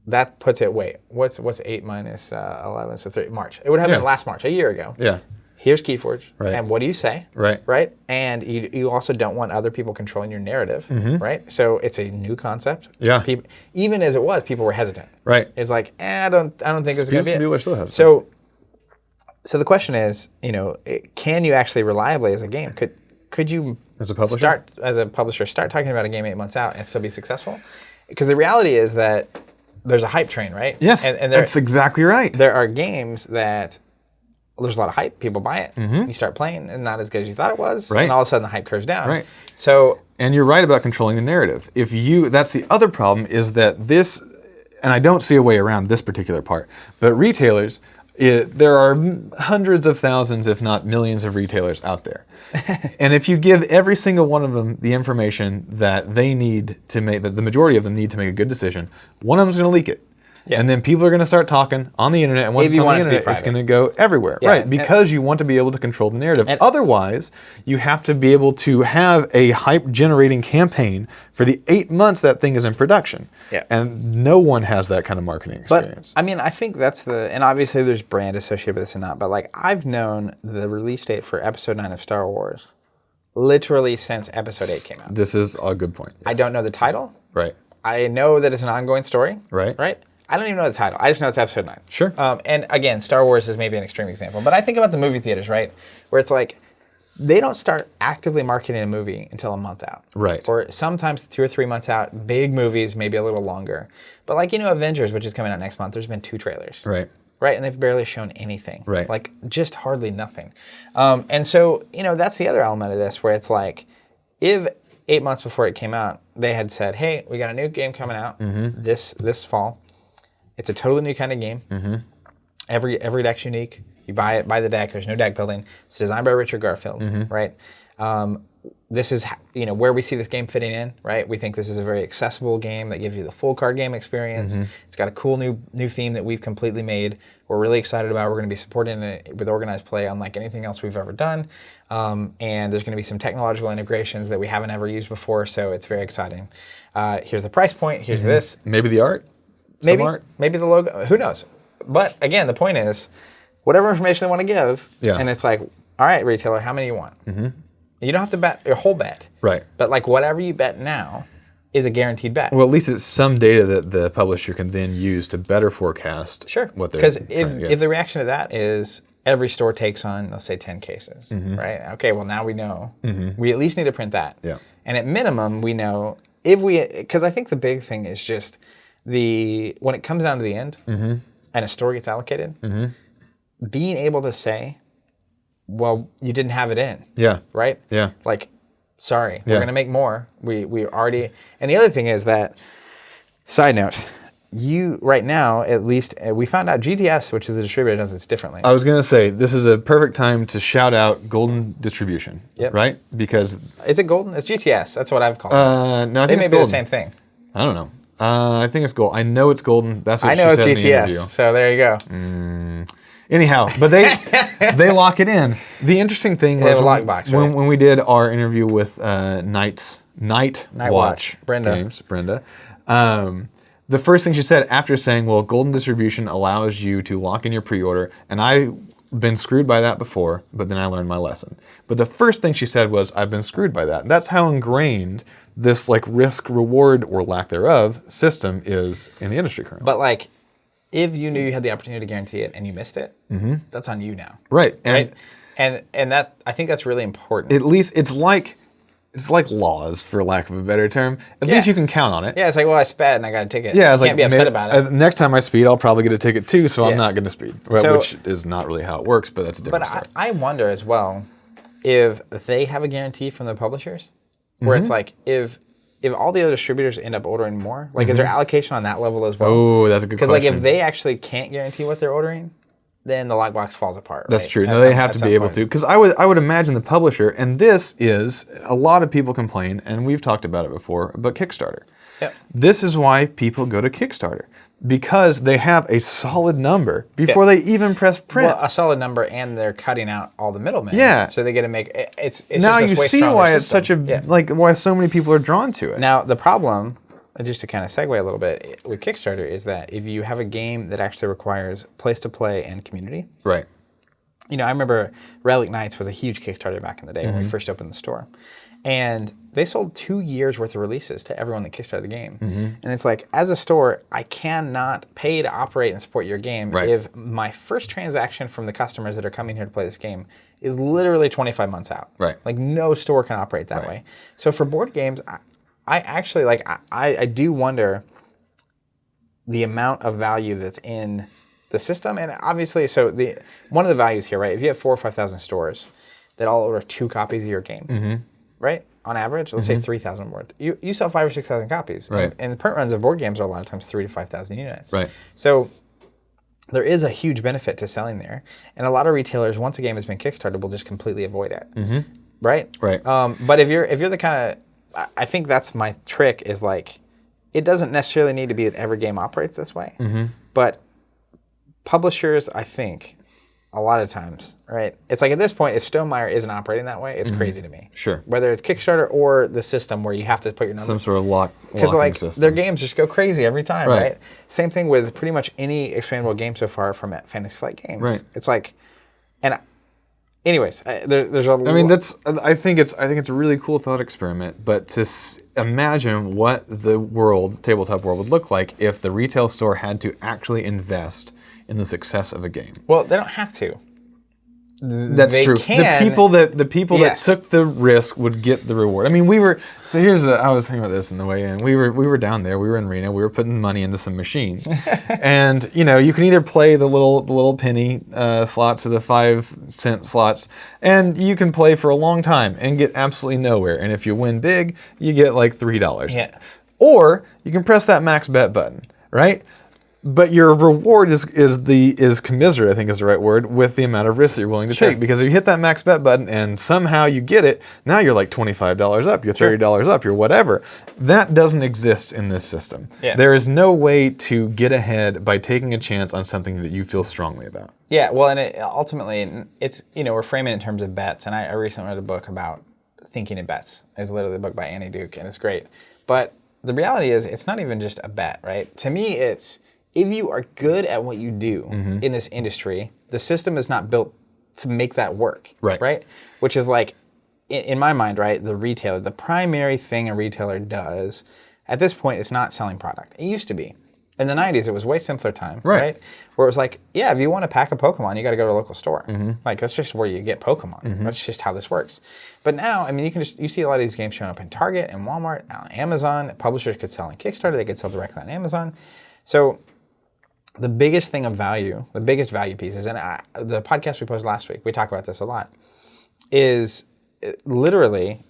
That puts it, what's 8 minus 11? So 3, March. It would have been last March, a year ago. Yeah. Here's Keyforge. Right. And what do you say? Right. Right? And you also don't want other people controlling your narrative, right? So it's a new concept. Yeah. Even as it was, people were hesitant. Right. It's like, I don't think it's going to be it. People are still hesitant. So So the question is, can you actually reliably as a game, could you As a publisher? start talking about a game 8 months out and still be successful? Because the reality is that there's a hype train, right? Yes, and that's exactly right. there are games that there's a lot of hype, people buy it, you start playing, and not as good as you thought it was, Right. and all of a sudden the hype curves down. Right. So, And you're right about controlling the narrative. That's the other problem is that this, and I don't see a way around this particular part, but retailers, there are hundreds of thousands, if not millions of retailers out there. And if you give every single one of them the information that they need to make, that the majority of them need to make a good decision, one of them's going to leak it. Yeah. And then people are going to start talking on the internet, and once If it's you on want the it to be internet, it's private. going to go everywhere. Yeah, Right, and- because you want to be able to control the narrative. And- Otherwise, you have to be able to have a hype-generating campaign for the 8 months that thing is in production. Yeah. And no one has that kind of marketing experience. But I mean, I think that's and obviously there's brand associated with this and not, but like I've known the release date for Episode 9 of Star Wars literally since Episode 8 came out. This is a good point. I don't know the title. Right. I know that it's an ongoing story. Right. Right? I don't even know the title. I just know it's Episode 9. Sure. And again, Star Wars is maybe an extreme example, but I think about the movie theaters, right? Where it's like, they don't start actively marketing a movie until a month out. Right. Or sometimes 2 or 3 months out. Big movies, maybe a little longer. But like, Avengers, which is coming out next month, there's been 2 trailers. Right. Right, and they've barely shown anything. Right. Like, just hardly nothing. And so, that's the other element of this, where it's like, if 8 months before it came out, they had said, hey, we got a new game coming out this fall. It's a totally new kind of game. Every deck's unique. You buy the deck. There's no deck building. It's designed by Richard Garfield, right? This is where we see this game fitting in, right? We think this is a very accessible game that gives you the full card game experience. It's got a cool new theme that we've completely made. We're really excited about. We're going to be supporting it with organized play unlike anything else we've ever done. And there's going to be some technological integrations that we haven't ever used before, so it's very exciting. Here's the price point. Here's this. Maybe the art? Maybe, Some art? maybe the logo. Who knows? But again, the point is, whatever information they want to give, Yeah. and it's like, all right, retailer, how many you want? You don't have to bet your whole bet. Right. But like whatever you bet now is a guaranteed bet. Well, at least it's some data that the publisher can then use to better forecast Sure. what they're Because trying to get. if the reaction to that is every store takes on, let's say, 10 cases, right? Okay, well, now we know. We at least need to print that. Yeah. And at minimum, we know because I think the big thing is just when it comes down to the end and a store gets allocated, being able to say, well, you didn't have it in. Yeah. Right? Yeah. Like, sorry, Yeah. we're going to make more. We already, and the other thing is that, side note, right now, at least, we found out GTS, which is a distributor, does this differently. I was going to say, this is a perfect time to shout out Golden Distribution, Yep. right? Because, Is it Golden? It's GTS. That's what I've called it. no, I They think may it's be Golden. the same thing. I don't know. I think it's Gold. I know it's Golden. That's what I know she it's said in the interview. GTS, so there you go. Anyhow, but they lock it in. The interesting thing They was have a lockbox, right? when we did our interview with Night Watch Brenda. Games, Brenda. The first thing she said after saying, well, Golden Distribution allows you to lock in your pre-order, and I've been screwed by that before, but then I learned my lesson. But the first thing she said was, I've been screwed by that. That's how ingrained this like risk-reward or lack thereof system is in the industry currently. But like, if you knew you had the opportunity to guarantee it and you missed it, that's on you now. Right. Right? And that, I think that's really important. At least it's like laws, for lack of a better term. At least Yeah. you can count on it. Yeah, it's like, well, I sped and I got a ticket. Yeah, it's you like can't be upset about it. Next time I speed, I'll probably get a ticket too, so I'm Yeah. not going to speed. Well, So- which is not really how it works, but that's a different But story. I wonder as well if they have a guarantee from the publishers, where it's like if all the other distributors end up ordering more, like is there allocation on that level as well? Oh, that's a good Because question. like if they actually can't guarantee what they're ordering, then the lockbox falls apart. That's right? true. At No, they some- have at to some be able point. to. Because I would imagine the publisher, and this is, a lot of people complain, and we've talked about it before, but Kickstarter. Yep. This is why people go to Kickstarter. Because they have a solid number before they even press print. Well, a solid number, and they're cutting out all the middlemen. Yeah. So they get to make it's now just you this way see stronger why it's system. such a, Yeah. why so many people are drawn to it. Now the problem, just to kind of segue a little bit with Kickstarter, is that if you have a game that actually requires place to play and community, Right. I remember Relic Knights was a huge Kickstarter back in the day when we first opened the store. And they sold 2 years worth of releases to everyone that kickstarted the game. And it's like, as a store, I cannot pay to operate and support your game if my first transaction from the customers that are coming here to play this game is literally 25 months out. Right. Like, no store can operate that way. So for board games, I actually, like, I do wonder the amount of value that's in the system. And obviously, so one of the values here, right, if you have 4,000 or 5,000 stores that all order 2 copies of your game, right? On average, let's say 3,000 board. You sell 5,000 or 6,000 copies. Right. And the print runs of board games are a lot of times 3,000 to 5,000 units. Right. So there is a huge benefit to selling there. And a lot of retailers, once a game has been kickstarted, will just completely avoid it. Right? Right. But if you're the kind of, I think that's my trick is like, it doesn't necessarily need to be that every game operates this way. But publishers, I think, a lot of times, right? It's like at this point, if Stonemaier isn't operating that way, it's crazy to me. Sure. Whether it's Kickstarter or the system where you have to put your number. Some sort of locking like system. their games just go crazy every time, right? Same thing with pretty much any expandable game so far from Fantasy Flight Games. Right. It's like, and anyways, there's a. I mean, I think it's a really cool thought experiment. But to imagine what the tabletop world would look like if the retail store had to actually invest in the success of a game. Well, they don't have to. That's they true. Can, the people that took the risk would get the reward. I mean, I was thinking about this on the way in. We were down there. We were in Reno. We were putting money into some machines, and you can either play the little penny slots or the 5-cent slots, and you can play for a long time and get absolutely nowhere. And if you win big, you get like $3. Yeah. Or you can press that max bet button, right? But your reward is commensurate, I think is the right word, with the amount of risk that you're willing to take. Because if you hit that max bet button and somehow you get it, now you're like $25 up, you're $30 up, you're whatever. That doesn't exist in this system. Yeah. There is no way to get ahead by taking a chance on something that you feel strongly about. Yeah, well, and ultimately, it's, we're framing it in terms of bets. And I recently read a book about thinking in bets. It's literally a book by Annie Duke, and it's great. But the reality is, it's not even just a bet, right? To me, it's, if you are good at what you do in this industry, the system is not built to make that work. Right? Which is like, in my mind, right, the retailer, the primary thing a retailer does, at this point, it's not selling product. It used to be. In the 90s, it was way simpler time, right? Where it was like, yeah, if you want to pack a Pokemon, you got to go to a local store. Like, that's just where you get Pokemon. That's just how this works. But now, I mean, you see a lot of these games showing up in Target and Walmart, on Amazon. Publishers could sell on Kickstarter. They could sell directly on Amazon. So the biggest thing of value, the biggest value pieces, and the podcast we posted last week, we talk about this a lot, is literally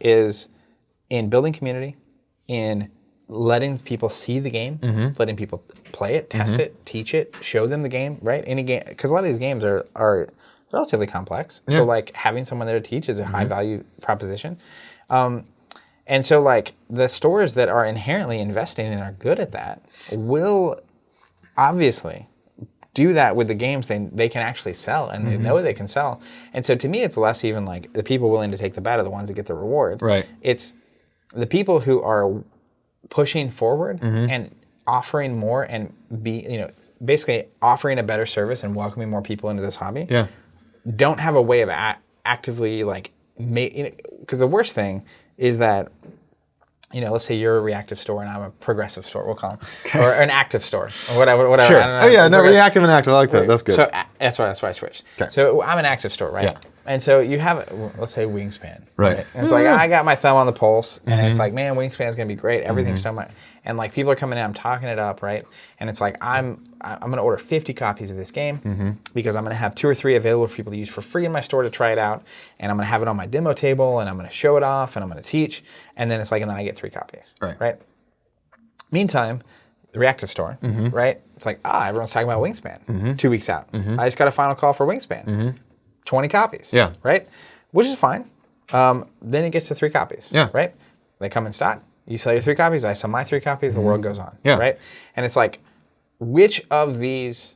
in building community, in letting people see the game, letting people play it, test it, teach it, show them the game, right? Any game, because a lot of these games are relatively complex. So like having someone there to teach is a high value proposition. And so like the stores that are inherently investing and are good at that will obviously do that with the games they can actually sell and they know they can sell. And so to me, it's less even like the people willing to take the bet are the ones that get the reward. Right. It's the people who are pushing forward and offering more and basically offering a better service and welcoming more people into this hobby. Yeah. Don't have a way of actively like because the worst thing is that let's say you're a reactive store and I'm a progressive store, we'll call them, or an active store, or whatever. Sure. I don't know. Oh yeah, no, reactive and active. I like that. That's good. So that's why I switched. Okay. So I'm an active store, right? Yeah. And so you have, let's say, Wingspan. Right. And it's like, I got my thumb on the pulse, and it's like, man, Wingspan's going to be great. Everything's so much. And like people are coming in, I'm talking it up, right? And it's like, I'm going to order 50 copies of this game because I'm going to have 2 or 3 available for people to use for free in my store to try it out. And I'm going to have it on my demo table, and I'm going to show it off, and I'm going to teach. And then it's like, and then I get 3 copies. Right. Meantime, the reactive store, right? It's like, everyone's talking about Wingspan 2 weeks out. I just got a final call for Wingspan. 20 copies. Yeah. Right? Which is fine. Then it gets to 3 copies. Yeah. Right? They come in stock. You sell your 3 copies. I sell my 3 copies. The world goes on. Yeah. Right? And it's like, which of these,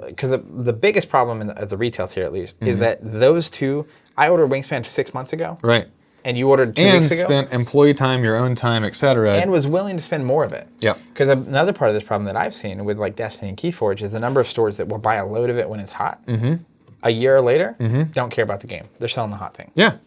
because the biggest problem at the retail tier at least is that those 2, I ordered Wingspan 6 months ago. Right. And you ordered 2 weeks ago. And spent employee time, your own time, etc. And was willing to spend more of it. Yep. Because another part of this problem that I've seen with like Destiny and Keyforge is the number of stores that will buy a load of it when it's hot. a year later, don't care about the game. They're selling the hot thing. Yeah.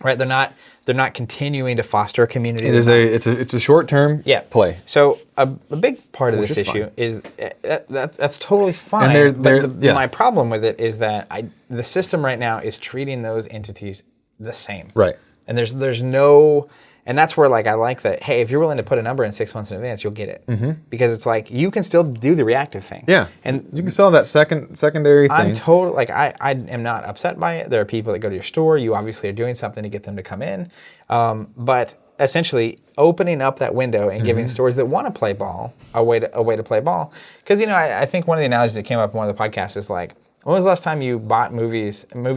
Right? They're not continuing to foster a community. It's a short-term play. So a big part of this issue is that's totally fine. My problem with it is that the system right now is treating those entities the same. Right. And there's no, and that's where like I like that. Hey, if you're willing to put a number in 6 months in advance, you'll get it because it's like you can still do the reactive thing. Yeah, and you can sell that secondary thing. I'm totally like I am not upset by it. There are people that go to your store. You obviously are doing something to get them to come in, but essentially opening up that window and giving stores that want to play ball a way to play ball. Because I think one of the analogies that came up in one of the podcasts is like, when was the last time you bought movie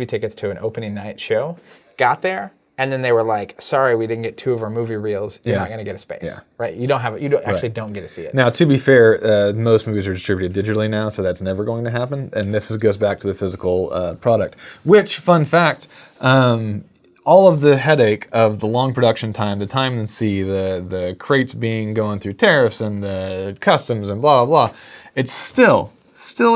tickets to an opening night show, got there, and then they were like, "Sorry, we didn't get 2 of our movie reels. You're not going to get a space." Right? You don't actually don't get to see it. Now, to be fair, most movies are distributed digitally now, so that's never going to happen. And this goes back to the physical product. Which, fun fact, all of the headache of the long production time, the time and sea, the crates going through tariffs and the customs and blah blah blah, it's still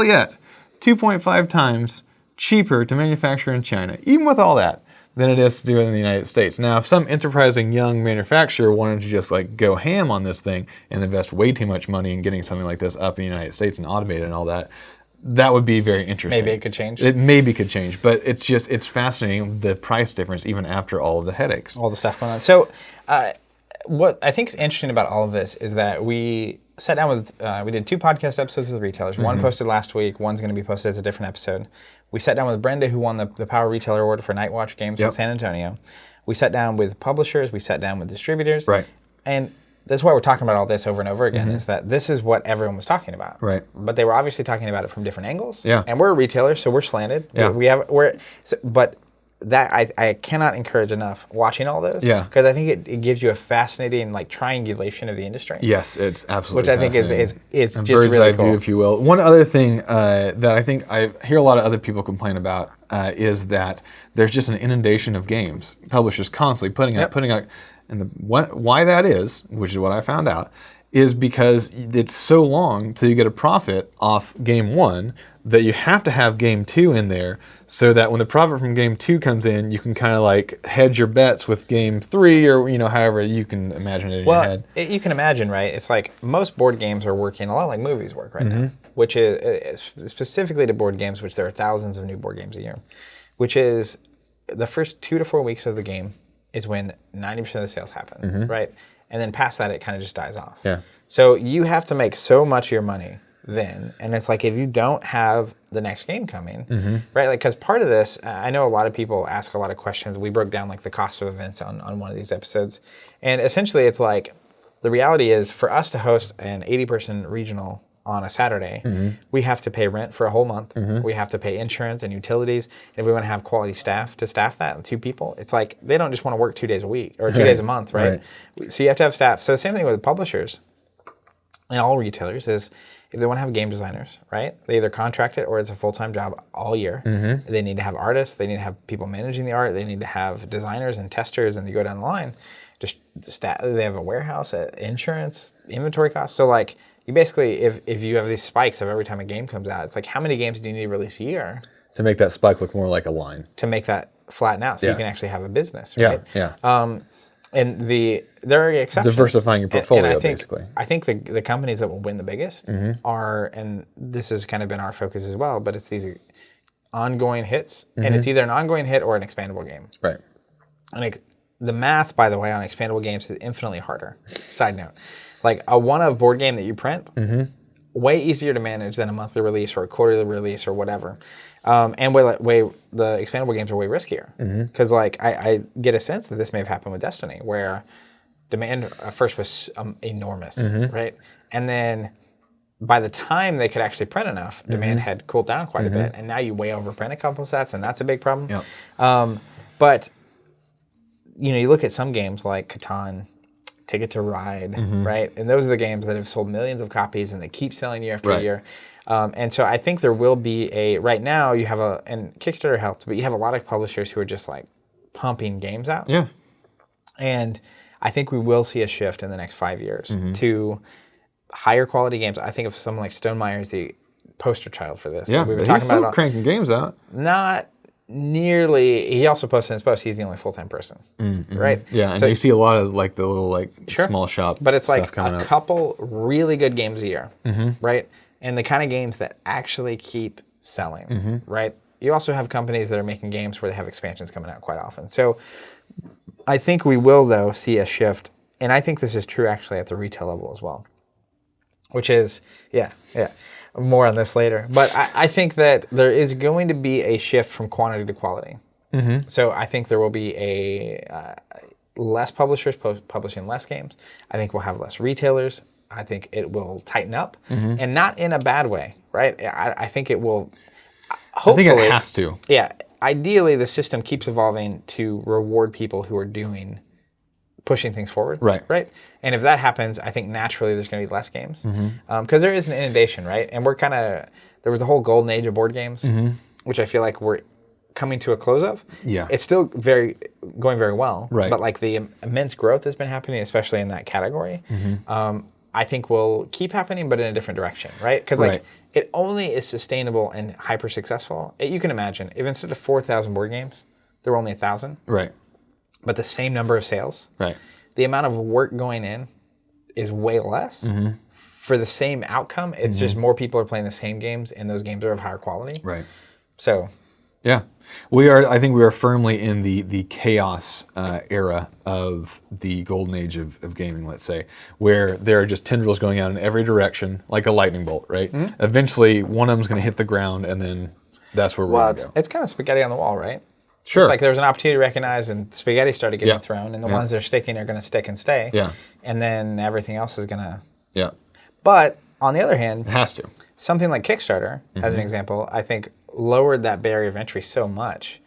yet 2.5 times cheaper to manufacture in China, even with all that, than it is to do it in the United States. Now, if some enterprising young manufacturer wanted to just like go ham on this thing and invest way too much money in getting something like this up in the United States and automate it and all that, that would be very interesting. Maybe it could change. It maybe could change, but it's fascinating, the price difference even after all of the headaches. All the stuff going on. So what I think is interesting about all of this is that we sat down with, we did 2 podcast episodes with the retailers. One posted last week, one's going to be posted as a different episode. We sat down with Brenda, who won the Power Retailer Award for Night Watch Games in San Antonio. We sat down with publishers, we sat down with distributors. Right. And that's why we're talking about all this over and over again, is that this is what everyone was talking about. Right. But they were obviously talking about it from different angles. Yeah. And we're a retailer, so we're slanted. Yeah. But that I cannot encourage enough watching all those. Yeah. Because I think it gives you a fascinating like triangulation of the industry. Yes, it's absolutely which I think is a just bird's really eye cool. view, if you will. One other thing that I think I hear a lot of other people complain about is that there's just an inundation of games. Publishers constantly putting out, and why that is, which is what I found out, is because it's so long till you get a profit off game 1 that you have to have game 2 in there, so that when the profit from game 2 comes in, you can kind of like hedge your bets with game 3, or however you can imagine it in your head. You can imagine, right? It's like most board games are working a lot like movies work right now, which is specifically to board games, which there are thousands of new board games a year, which is the first 2 to 4 weeks of the game is when 90% of the sales happen, right? And then past that, it kind of just dies off. Yeah. So you have to make so much of your money then, and it's like if you don't have the next game coming, right? Like, because part of this, I know a lot of people ask a lot of questions. We broke down like the cost of events on one of these episodes, and essentially it's like the reality is for us to host an 80-person regional on a Saturday, we have to pay rent for a whole month. We have to pay insurance and utilities. And if we want to have quality staff to staff that, 2 people, it's like they don't just want to work 2 days a week or 2 days a month, right? So you have to have staff. So the same thing with publishers and all retailers is if they want to have game designers, right? They either contract it or it's a full-time job all year. They need to have artists. They need to have people managing the art. They need to have designers and testers, and you go down the line. Just they have a warehouse, insurance, inventory costs. So like, you basically, if you have these spikes of every time a game comes out, it's like how many games do you need to release a year to make that spike look more like a line? To make that flatten out, so you can actually have a business, right? Yeah. And there are exceptions. Diversifying your portfolio, basically. I think the companies that will win the biggest are, and this has kind of been our focus as well, but it's these ongoing hits, and it's either an ongoing hit or an expandable game. Right. And the math, by the way, on expandable games is infinitely harder. Side note. Like a one-of board game that you print, way easier to manage than a monthly release or a quarterly release or whatever. And way the expandable games are way riskier. Because like I get a sense that this may have happened with Destiny, where demand at first was enormous, right? And then by the time they could actually print enough, demand had cooled down quite a bit. And now you way overprint a couple sets, and that's a big problem. But you look at some games like Catan, Ticket to Ride, right? And those are the games that have sold millions of copies and they keep selling year after year. And so I think there will be right now you have and Kickstarter helped, but you have a lot of publishers who are just like pumping games out. Yeah. And I think we will see a shift in the next 5 years to higher quality games. I think of someone like Stone Myers, the poster child for this. Yeah, we were but talking he's still about cranking games out. not nearly. He also posted in his post he's the only full-time person, right? Yeah, and So- you see a lot of like the little like Sure. small shop But it's stuff like coming a up. couple really good games a year, right? And the kind of games that actually keep selling, right? You also have companies that are making games where they have expansions coming out quite often. So I think we will, though, see a shift. And I think this is true actually at the retail level as well, which is, yeah. More on this later. But I think that there is going to be a shift from quantity to quality. So I think there will be less publishers publishing less games. I think we'll have less retailers. I think it will tighten up, and not in a bad way, right? I think it will. Hopefully, I think it has to. Yeah. Ideally, the system keeps evolving to reward people who are pushing things forward. Right. Right. And if that happens, I think naturally there's going to be less games because there is an inundation, right? And there was the whole golden age of board games, which I feel like we're coming to a close of. Yeah. It's still going very well. Right. But like the immense growth that's been happening, especially in that category, I think will keep happening, but in a different direction, right? Because like it only is sustainable and hyper successful. You can imagine if instead of 4,000 board games, there were only 1,000. Right. But the same number of sales. Right. The amount of work going in is way less. For the same outcome, it's just more people are playing the same games, and those games are of higher quality. Right. So, yeah, I think we are firmly in the chaos era of the golden age of gaming, let's say, where there are just tendrils going out in every direction, like a lightning bolt, right? Eventually, one of them's going to hit the ground, and then that's where we're going to go. It's kind of spaghetti on the wall, right? Sure. It's like there was an opportunity to recognize, and spaghetti started getting Yeah. thrown, and the ones that are sticking are going to stick and stay. Yeah. And then everything else is going to. Yeah. But on the other hand, It has to. something like Kickstarter, as an example, I think lowered that barrier of entry so much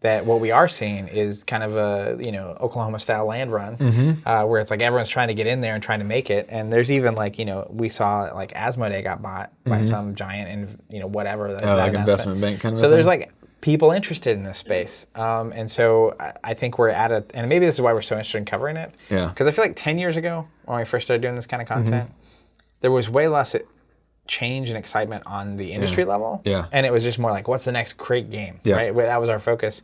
that what we are seeing is kind of a Oklahoma-style land run, where it's like everyone's trying to get in there and trying to make it. And there's even like we saw like Asmodee got bought by some giant and whatever. That like announcement. investment bank kind of. So there's like people interested in this space, and so I think we're at it. And maybe this is why we're so interested in covering it. Yeah. Because I feel like 10 years ago when we first started doing this kind of content, there was way less change and excitement on the industry level. Yeah. And it was just more like, what's the next great game? Yeah. Right? That was our focus.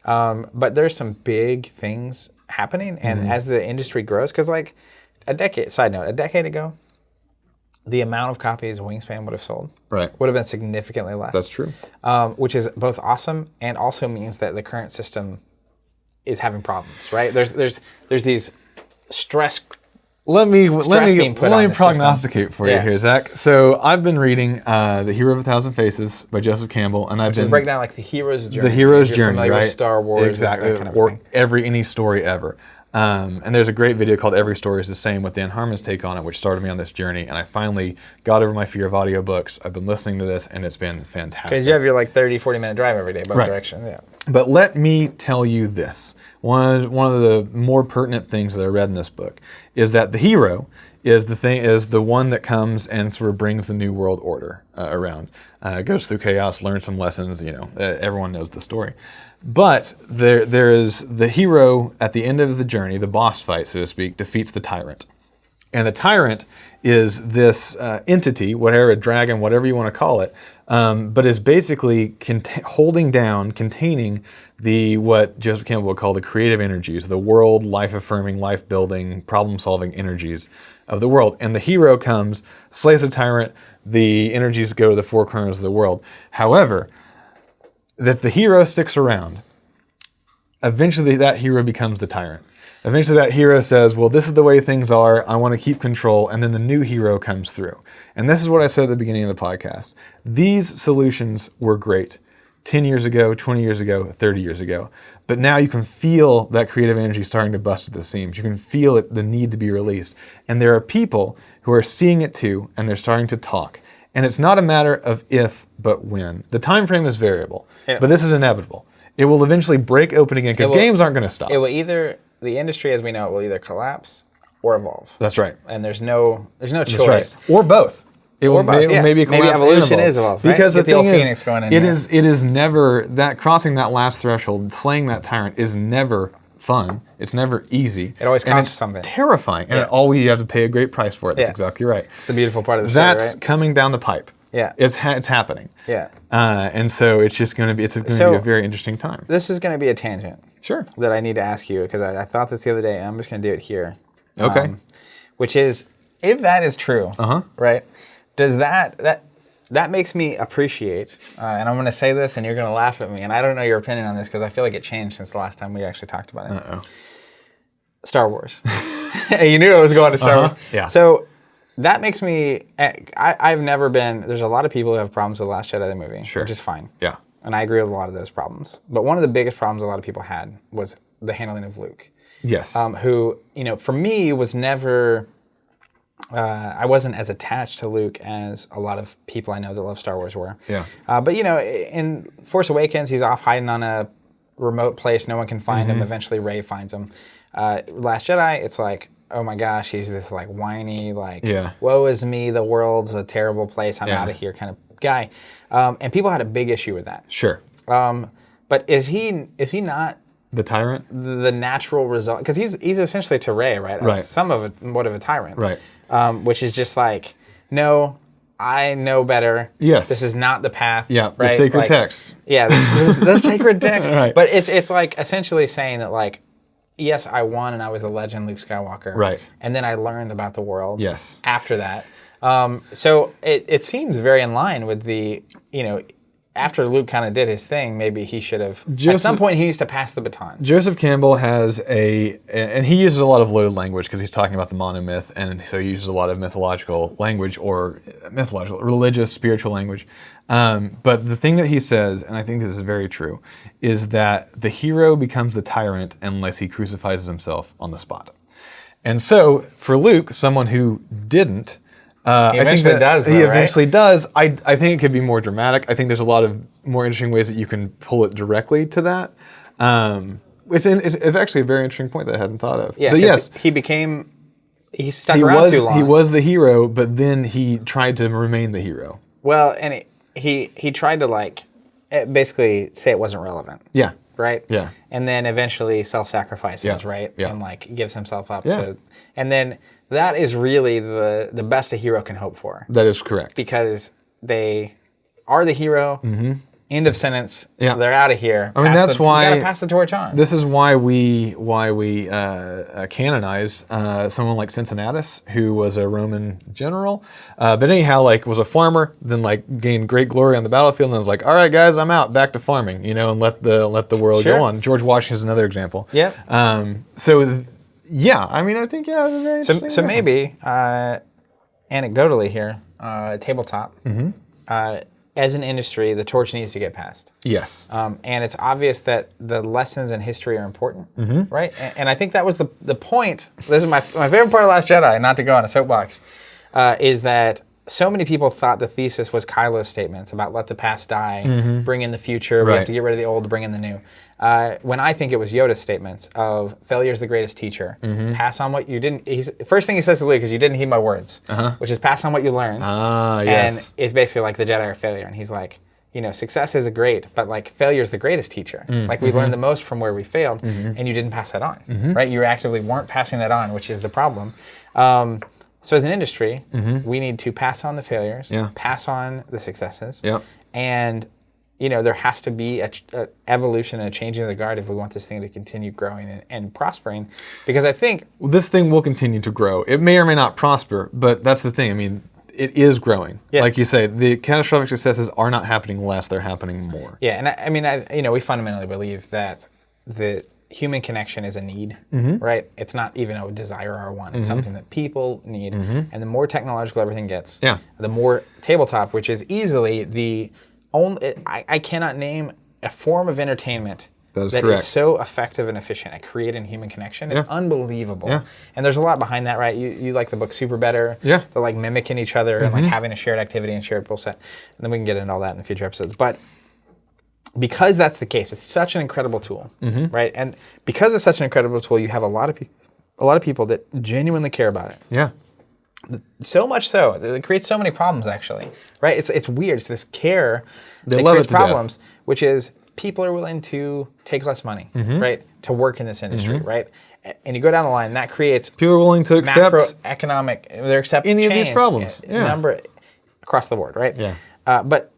But there's some big things happening. And as the industry grows, because like a decade ago, the amount of copies Wingspan would have sold would have been significantly less. That's true. Which is both awesome and also means that the current system is having problems, right? There's these stress. Let me being put on the prognosticate for you Yeah. here, Zach. So I've been reading The Hero of a Thousand Faces by Joseph Campbell, and Just break down like the hero's journey. the hero's If you're journey, familiar right? with Star Wars, exactly, that kind of or thing. any story ever. And there's a great video called "Every Story Is the Same" with Dan Harmon's take on it, which started me on this journey. And I finally got over my fear of audiobooks. I've been listening to this, and it's been fantastic. Because you have your like 30, 40-minute drive every day, both Right. directions. Yeah. But let me tell you this. One of the more pertinent things that I read in this book is that the hero is the one that comes and sort of brings the new world order around. Goes through chaos, learns some lessons. Everyone knows the story. But there is the hero at the end of the journey, the boss fight, so to speak, defeats the tyrant. And the tyrant is this entity, whatever, a dragon, whatever you want to call it, but is basically containing what Joseph Campbell would call the creative energies, the world, life-affirming, life-building, problem-solving energies of the world. And the hero comes, slays the tyrant, the energies go to the four corners of the world. However, if the hero sticks around, eventually that hero becomes the tyrant. Eventually that hero says, well, this is the way things are, I want to keep control, and then the new hero comes through. And this is what I said at the beginning of the podcast. These solutions were great 10 years ago, 20 years ago, 30 years ago. But now you can feel that creative energy starting to bust at the seams. You can feel it, the need to be released. And there are people who are seeing it too, and they're starting to talk. And it's not a matter of if, but when. The time frame is variable, but this is inevitable. It will eventually break open again because games aren't going to stop. It will the industry as we know it will either collapse or evolve. That's right. And there's no choice. That's right. Or both. It will maybe collapse. Maybe evolution and is evolve. Right? Because Get the old thing Phoenix going in it here. is never that crossing that last threshold, slaying that tyrant is never fun. It's never easy. It always and costs it's something. Terrifying. And you have to pay a great price for it. That's exactly right. It's the beautiful part of the story, That's right? coming down the pipe. Yeah. It's happening. Yeah. And so it's just going to be be a very interesting time. This is going to be a tangent. Sure. That I need to ask you because I thought this the other day. And I'm just going to do it here. Okay. Which is, if that is true, right? Does that makes me appreciate, and I'm going to say this, and you're going to laugh at me, and I don't know your opinion on this because I feel like it changed since the last time we actually talked about it. Uh-oh. Star Wars. You knew I was going to Star Wars. Yeah. So that makes me. I've never been. There's a lot of people who have problems with The Last Jedi, the movie, which is fine. Yeah. And I agree with a lot of those problems. But one of the biggest problems a lot of people had was the handling of Luke. Yes. Who, for me, was never. I wasn't as attached to Luke as a lot of people I know that love Star Wars were. Yeah. But in Force Awakens, he's off hiding on a remote place. No one can find him. Eventually, Rey finds him. Last Jedi, it's like, oh my gosh, he's this like whiny, like, woe is me, the world's a terrible place, I'm out of here kind of guy. And people had a big issue with that. Sure. But is he not the tyrant? The natural result? Because he's essentially to Rey, right? Right. Somewhat of a tyrant. Right. Which is just like, no, I know better. Yes. This is not the path. Yeah, right? the sacred text. Yeah, the sacred text. Right. But it's like essentially saying that like, yes, I won and I was the legend Luke Skywalker. Right. And then I learned about the world. Yes. After that. So it seems very in line with the, after Luke kind of did his thing, maybe he should have, at some point he needs to pass the baton. Joseph Campbell has and he uses a lot of loaded language because he's talking about the monomyth, and so he uses a lot of mythological language or religious, spiritual language. But the thing that he says, and I think this is very true, is that the hero becomes the tyrant unless he crucifies himself on the spot. And so for Luke, someone who didn't, he eventually does. I think it could be more dramatic. I think there's a lot of more interesting ways that you can pull it directly to that. It's actually a very interesting point that I hadn't thought of. Yeah, but yes, he stuck around too long. He was the hero, but then he tried to remain the hero. Well, and he tried to basically say it wasn't relevant. Yeah. Right? Yeah. And then eventually self-sacrifices, right? Yeah. And gives himself up to, and then that is really the best a hero can hope for. That is correct. Because they are the hero. End of sentence. Yeah. They're out of here. I mean, that's why you gotta pass the torch on. This is why we canonize someone like Cincinnatus, who was a Roman general, but anyhow, was a farmer, then gained great glory on the battlefield, and then was like, all right, guys, I'm out, back to farming, and let the world go on. George Washington is another example. Yeah. Yeah, I mean, I think, it's a very interesting So maybe, anecdotally here, tabletop, as an industry, the torch needs to get passed. Yes. And it's obvious that the lessons in history are important, right? And I think that was the point. This is my favorite part of Last Jedi, not to go on a soapbox, is that so many people thought the thesis was Kylo's statements about let the past die, bring in the future, we have to get rid of the old to bring in the new. When I think it was Yoda's statements of failure is the greatest teacher. Pass on what you didn't. First thing he says to Luke is you didn't heed my words, which is pass on what you learned. Yes. And it's basically like the Jedi are failure. And he's like, success is great, but failure is the greatest teacher. We learned the most from where we failed, and you didn't pass that on, right? You actively weren't passing that on, which is the problem. So as an industry, we need to pass on the failures, pass on the successes, and there has to be a evolution and a changing of the guard if we want this thing to continue growing and prospering. Because I think this thing will continue to grow. It may or may not prosper, but that's the thing. I mean, it is growing. Yeah. Like you say, the catastrophic successes are not happening less; they're happening more. Yeah, and I mean, we fundamentally believe that the human connection is a need, right? It's not even a desire or a want. It's something that people need. And the more technological everything gets, the more tabletop, which is easily the only, I cannot name a form of entertainment that is so effective and efficient at creating human connection. It's unbelievable. And there's a lot behind that, right? You like the book Super Better. They're mimicking each other and having a shared activity and shared rule set. And then we can get into all that in future episodes. But because that's the case, it's such an incredible tool, right? And because it's such an incredible tool, you have a lot of people that genuinely care about it. Yeah. So much so that it creates so many problems, actually, right? It's weird. It's this care that love creates it to problems, which is people are willing to take less money, right, to work in this industry, right? And you go down the line, and that creates people are willing to accept macroeconomic. They're accepting any of these problems. across the board, right? Yeah. But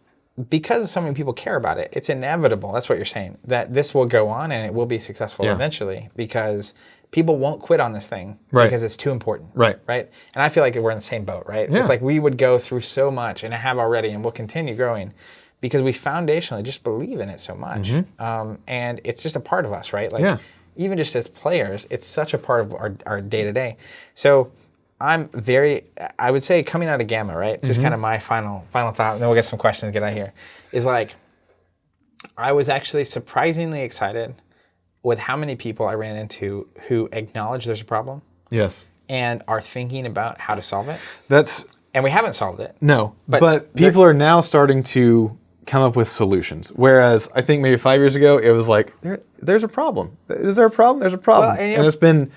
because so many people care about it, it's inevitable. That's what you're saying, that this will go on and it will be successful eventually because people won't quit on this thing because it's too important. Right. Right. And I feel like we're in the same boat, right? Yeah. It's like we would go through so much and have already and we'll continue growing because we foundationally just believe in it so much. And it's just a part of us, right? Like even just as players, it's such a part of our day-to-day. So I would say coming out of GAMA, right? Just kind of my final thought, and then we'll get some questions to get out here, is like, I was actually surprisingly excited with how many people I ran into who acknowledge there's a problem. Yes. And are thinking about how to solve it. And we haven't solved it. No, but people are now starting to come up with solutions. Whereas I think maybe 5 years ago, it was like, there's a problem. Is there a problem? There's a problem. Well, and it's been...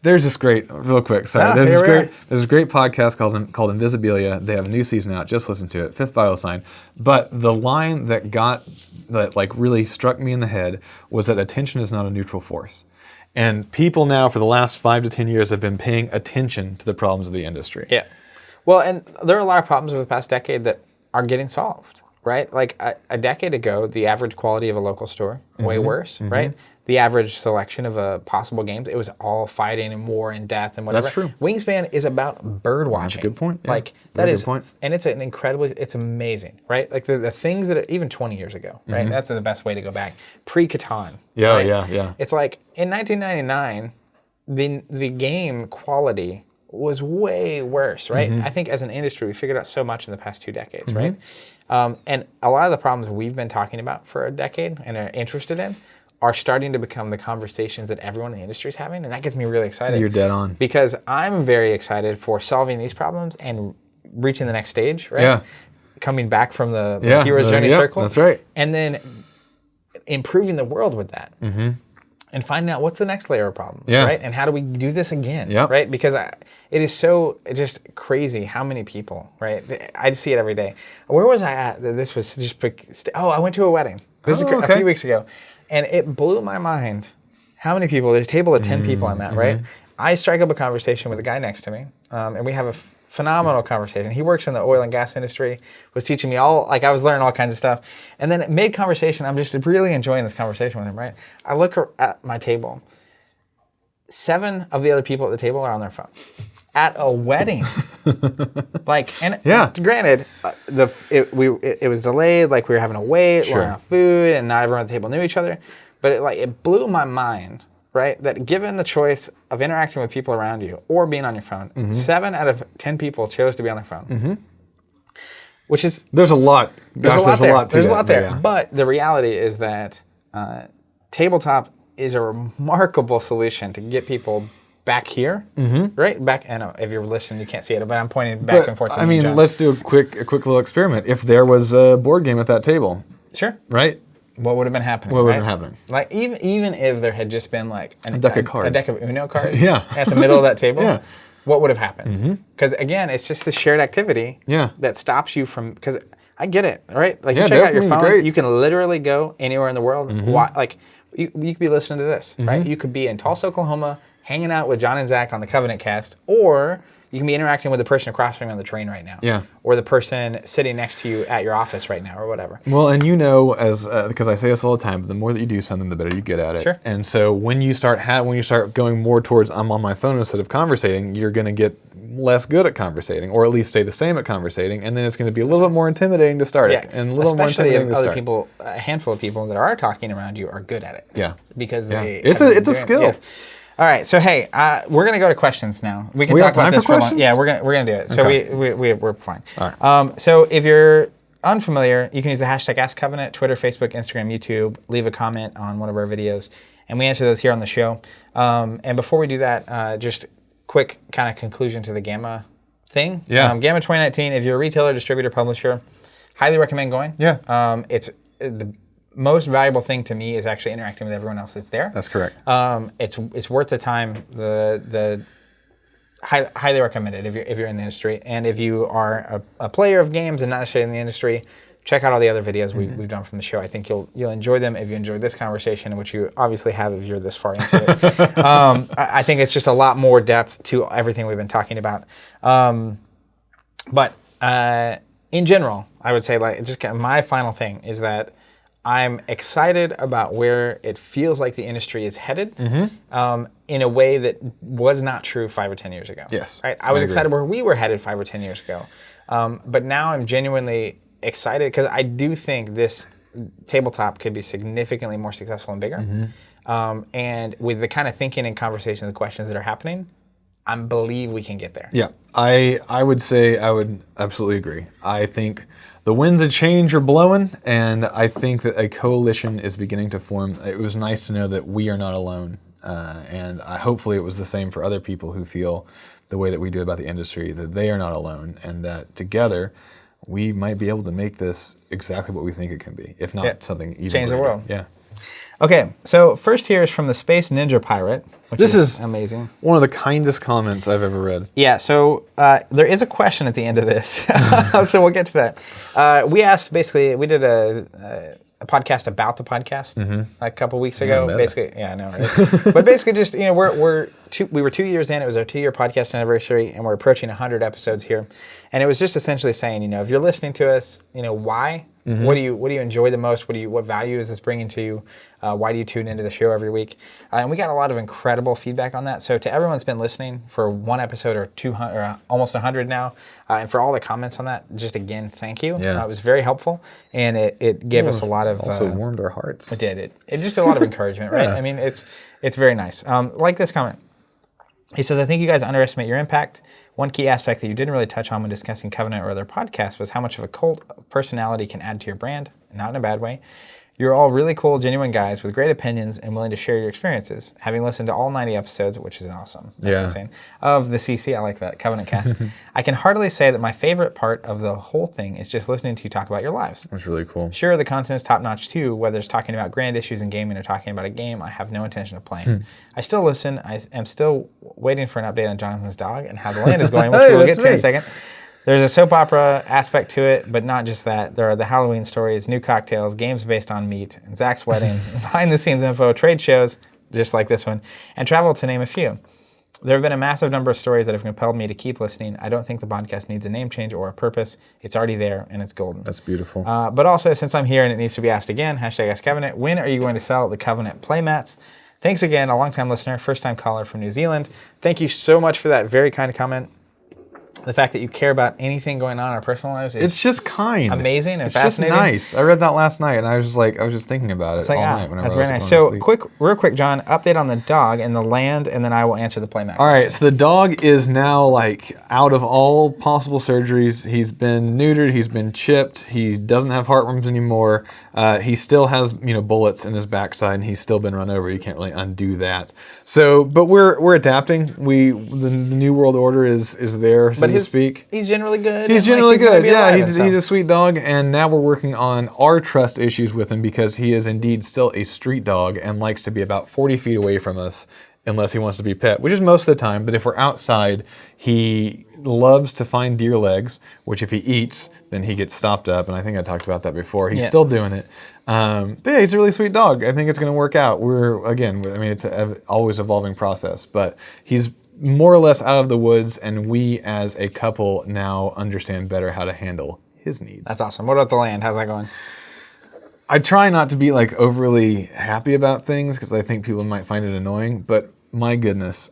There's this great, real quick, sorry. There's this great podcast called Invisibilia. They have a new season out. Just listen to it. Fifth vital sign. But the line that like really struck me in the head was that attention is not a neutral force. And people now for the last 5 to 10 years have been paying attention to the problems of the industry. Yeah. Well, and there are a lot of problems over the past decade that are getting solved, right? Like a decade ago, the average quality of a local store, way worse, right? The average selection of possible games, it was all fighting and war and death and whatever. That's true. Wingspan is about bird watching. That's a good point. Yeah. Like that is, and it's an incredibly, it's amazing, right? Like the things that even 20 years ago, right? That's the best way to go back. Pre-Catan. Yeah, right? yeah. It's like in 1999, the game quality was way worse, right? I think as an industry, we figured out so much in the past 2 decades, right? And a lot of the problems we've been talking about for a decade and are interested in are starting to become the conversations that everyone in the industry is having, and that gets me really excited. You're dead on. Because I'm very excited for solving these problems and reaching the next stage, right? Yeah. Coming back from the hero's journey circle. That's right. And then improving the world with that. And finding out what's the next layer of problems, right? And how do we do this again, right? Because it is so just crazy how many people, right? I see it every day. Where was I at? This was just, I went to a wedding. This was a few weeks ago. And it blew my mind how many people, there's a table of 10 people I'm at, right? I strike up a conversation with a guy next to me, and we have a phenomenal conversation. He works in the oil and gas industry, was teaching me I was learning all kinds of stuff. And then mid-conversation, I'm just really enjoying this conversation with him, right? I look at my table. 7 of the other people at the table are on their phone. At a wedding. Granted, it was delayed, like we were having to wait, we were on food, and not everyone at the table knew each other. But it blew my mind, right? That given the choice of interacting with people around you or being on your phone, 7 out of 10 people chose to be on their phone. Which is... There's a lot. There's a lot there. Yeah. But the reality is that tabletop is a remarkable solution to get people back here, right? Back, I know if you're listening, you can't see it, but I'm pointing back and forth. I mean, let's do a quick little experiment. If there was a board game at that table, sure, right? What would have been happening? What would have been happening? Like even if there had just been like a deck of cards, a deck of Uno cards, at the middle of that table, what would have happened? Because again, it's just the shared activity, that stops you from. Because I get it, right? Like you check out your phone, you can literally go anywhere in the world. Like you could be listening to this, right? You could be in Tulsa, Oklahoma, hanging out with John and Zach on the Covenant cast, or you can be interacting with the person across from you on the train right now. Or the person sitting next to you at your office right now, or whatever. Well, and you know, as because I say this all the time, but the more that you do something, the better you get at it. Sure. And so when you start going more towards I'm on my phone instead of conversating, you're going to get less good at conversating, or at least stay the same at conversating, and then it's going to be a little bit more intimidating to start it, and a little more intimidating to start. People, a handful of people that are talking around you are good at it. Yeah. Because it's a skill. Yeah. All right, so hey, we're gonna go to questions now. We can talk about this for long. Yeah, we're gonna do it. So we're fine. All right. So if you're unfamiliar, you can use the hashtag AskCovenant, Twitter, Facebook, Instagram, YouTube. Leave a comment on one of our videos, and we answer those here on the show. And before we do that, just quick kind of conclusion to the GAMA thing. Yeah. GAMA 2019. If you're a retailer, distributor, publisher, highly recommend going. Yeah. It's the most valuable thing to me is actually interacting with everyone else that's there. That's correct. It's worth the time. The highly recommended if you're in the industry, and if you are a player of games and not necessarily in the industry, check out all the other videos we've done from the show. I think you'll enjoy them if you enjoyed this conversation, which you obviously have if you're this far into it. I think it's just a lot more depth to everything we've been talking about. But in general, I would say like just my final thing is that I'm excited about where it feels like the industry is headed in a way that was not true 5 or 10 years ago. Yes, Right? I was I agree. excited where we were headed 5 or 10 years ago. But now I'm genuinely excited because I do think this tabletop could be significantly more successful and bigger. And with the kind of thinking and conversation and questions that are happening, I believe we can get there. Yeah, I would say I would absolutely agree. I think the winds of change are blowing, and I think that a coalition is beginning to form. It was nice to know that we are not alone, and hopefully it was the same for other people who feel the way that we do about the industry, that they are not alone, and that together we might be able to make this exactly what we think it can be, if not something even Change the greater. world. Yeah. Okay, so first here is from the Space Ninja Pirate, which This is amazing. One of the kindest comments I've ever read. Yeah, so there is a question at the end of this, so we'll get to that. We asked, basically, we did a podcast about the podcast a couple weeks ago. meta. Basically, yeah, I know, right? But basically, just we were 2 years in. It was our 2-year podcast anniversary, and we're approaching 100 episodes here. And it was just essentially saying, if you're listening to us, why? What do you enjoy the most? What value is this bringing to you? Why do you tune into the show every week? And we got a lot of incredible feedback on that. So to everyone that's been listening for one episode or 200 or almost 100 now, and for all the comments on that, just again, thank you. Yeah. It was very helpful, and it gave us a lot of Also warmed our hearts. it did. It just a lot of encouragement, right? Yeah. I mean, it's very nice. Like this comment. He says, I think you guys underestimate your impact. One key aspect that you didn't really touch on when discussing Covenant or other podcasts was how much of a cult personality can add to your brand, not in a bad way. You're all really cool, genuine guys with great opinions and willing to share your experiences. Having listened to all 90 episodes, which is awesome, that's insane, of the CC, I like that, Covenant Cast, I can heartily say that my favorite part of the whole thing is just listening to you talk about your lives. That's really cool. Sure, the content is top-notch too, whether it's talking about grand issues in gaming or talking about a game I have no intention of playing. I still listen. I am still waiting for an update on Jonathan's dog and how the land is going, which we'll get to in a second. There's a soap opera aspect to it, but not just that. There are the Halloween stories, new cocktails, games based on meat, and Zach's wedding, behind-the-scenes info, trade shows, just like this one, and travel, to name a few. There have been a massive number of stories that have compelled me to keep listening. I don't think the podcast needs a name change or a purpose. It's already there, and it's golden. That's beautiful. But also, since I'm here and it needs to be asked again, #AskCovenant, when are you going to sell the Covenant playmats? Thanks again, a longtime listener, first-time caller from New Zealand. Thank you so much for that very kind comment. The fact that you care about anything going on in our personal lives is It's just kind. amazing and It's fascinating. just nice. I read that last night, and I was just thinking about it all night whenever that's I was very nice. going to So, sleep. real quick, John, update on the dog and the land, and then I will answer the playmat. All right, so the dog is now out of all possible surgeries. He's been neutered. He's been chipped. He doesn't have heartworms anymore. He still has bullets in his backside, and he's still been run over. You can't really undo that. So, but we're adapting. The new world order is there, so to speak. He's generally good. He's and, generally gonna good. be Yeah, alive he's and stuff. a sweet dog, and now we're working on our trust issues with him because he is indeed still a street dog and likes to be about 40 feet away from us unless he wants to be pet, which is most of the time. But if we're outside, he loves to find deer legs, which if he eats, then he gets stopped up. And I think I talked about that before. He's still doing it. But yeah, he's a really sweet dog. I think it's going to work out. It's an always evolving process, but he's more or less out of the woods, and we as a couple now understand better how to handle his needs. That's awesome. What about the land? How's that going? I try not to be overly happy about things because I think people might find it annoying, but my goodness,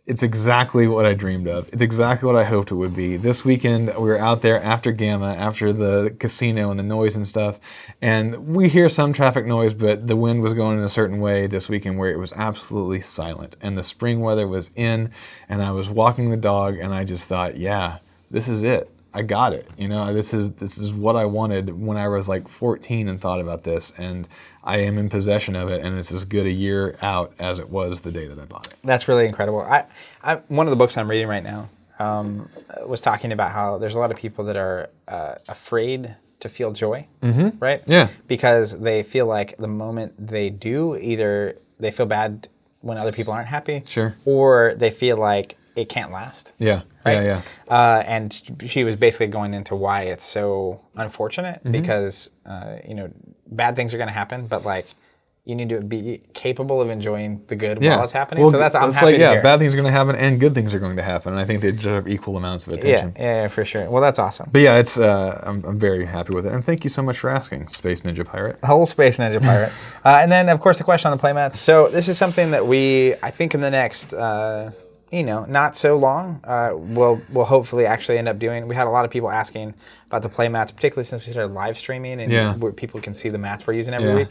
it's exactly what I dreamed of. It's exactly what I hoped it would be. This weekend, we were out there after GAMA, after the casino and the noise and stuff, and we hear some traffic noise, but the wind was going in a certain way this weekend where it was absolutely silent, and the spring weather was in, and I was walking the dog, and I just thought, yeah, this is it. I got it. This is what I wanted when I was 14 and thought about this, and I am in possession of it, and it's as good a year out as it was the day that I bought it. That's really incredible. One of the books I'm reading right now was talking about how there's a lot of people that are afraid to feel joy, right? Yeah. Because they feel like the moment they do, either they feel bad when other people aren't happy, Sure. or they feel like it can't last. Yeah. Right? Yeah. And she was basically going into why it's so unfortunate because, bad things are going to happen, but you need to be capable of enjoying the good Yeah. while it's happening. Well, So I'm it's happy to hear. bad things are going to happen and good things are going to happen. And I think they deserve equal amounts of attention. Yeah, for sure. Well, that's awesome. But yeah, it's I'm very happy with it. And thank you so much for asking, Space Ninja Pirate. Whole Space Ninja Pirate. And then, of course, the question on the playmats. So this is something that I think in the next, not so long, we'll hopefully actually end up doing. We had a lot of people asking about the playmats, particularly since we started live streaming and where people can see the mats we're using every week.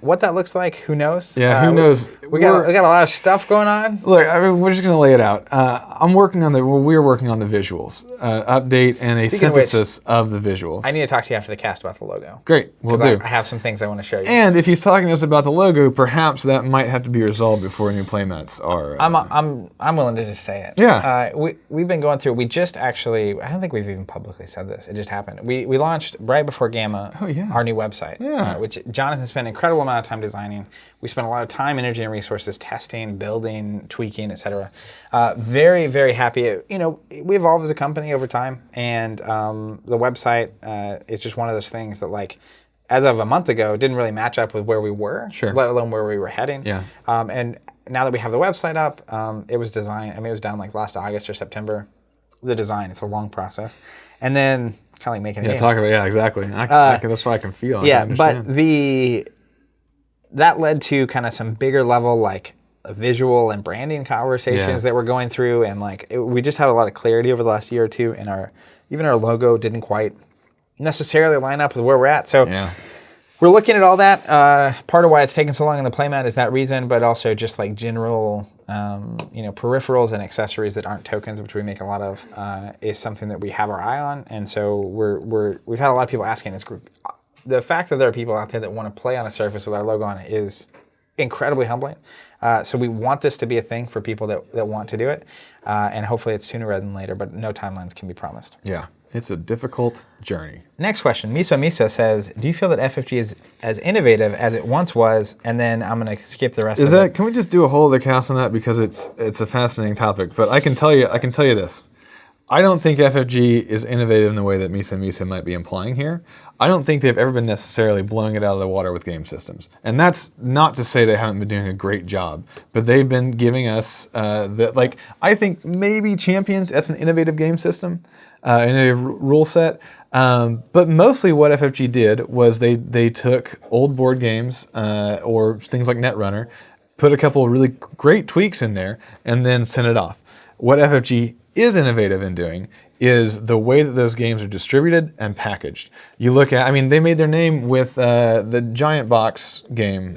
What that looks like, who knows? Yeah, who knows? We got a lot of stuff going on. Look, we're just going to lay it out. We're working on the visuals, update and a synthesis of the visuals. I need to talk to you after the cast about the logo. Great, we'll do. I have some things I want to show you. And if he's talking to us about the logo, perhaps that might have to be resolved before new playmats are. I'm willing to just say it. Yeah. We've been going through. We just actually. I don't think we've even publicly said this. It just happened. We launched right before GAMA. Oh, yeah. Our new website. Yeah. Which Jonathan spent an incredible amount of time designing. We spent a lot of time, energy, and resources testing, building, tweaking, etc. Very, very happy. We evolved as a company over time, and the website is just one of those things that, like, as of a month ago, didn't really match up with where we were, let alone where we were heading. Yeah. And now that we have the website up, it was designed. It was done like last August or September. The design, it's a long process, and then kind of like making it. Exactly. That's what I can feel. Yeah, but that led to kind of some bigger level, like, visual and branding conversations that we're going through, and we just had a lot of clarity over the last year or two, and even our logo didn't quite necessarily line up with where we're at. So we're looking at all that. Part of why it's taken so long in the playmat is that reason, but also just like general, peripherals and accessories that aren't tokens, which we make a lot of, is something that we have our eye on. And so we've had a lot of people asking. The fact that there are people out there that want to play on a surface with our logo on it is incredibly humbling. So we want this to be a thing for people that want to do it, and hopefully it's sooner rather than later, but no timelines can be promised. Yeah, it's a difficult journey. Next question. Misa says, do you feel that FFG is as innovative as it once was? And then I'm going to skip the rest of it. Can we just do a whole other cast on that, because it's a fascinating topic, but I can tell you this. I don't think FFG is innovative in the way that Misa might be implying here. I don't think they've ever been necessarily blowing it out of the water with game systems. And that's not to say they haven't been doing a great job, but they've been giving us, I think maybe Champions, that's an innovative game system, innovative rule set. But mostly what FFG did was they took old board games or things like Netrunner, put a couple of really great tweaks in there, and then sent it off. What FFG is innovative in doing is the way that those games are distributed and packaged. You look at, they made their name with the giant box game.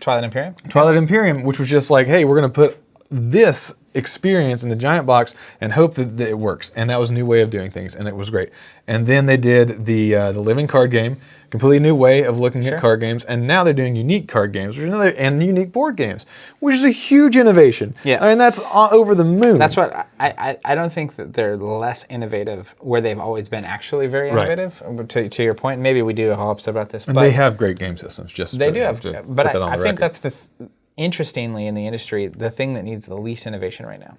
Twilight Imperium? Twilight Imperium, which was just like, hey, we're going to put this experience in the giant box and hope that it works. And that was a new way of doing things, and it was great. And then they did the living card game, completely new way of looking at card games, and now they're doing unique card games, and unique board games, which is a huge innovation. Yeah. That's over the moon. That's what I don't think that they're less innovative where they've always been actually very innovative. Right. To your point, maybe we do a whole episode about this. And they have great game systems. They do have, but I think that's interestingly in the industry, the thing that needs the least innovation right now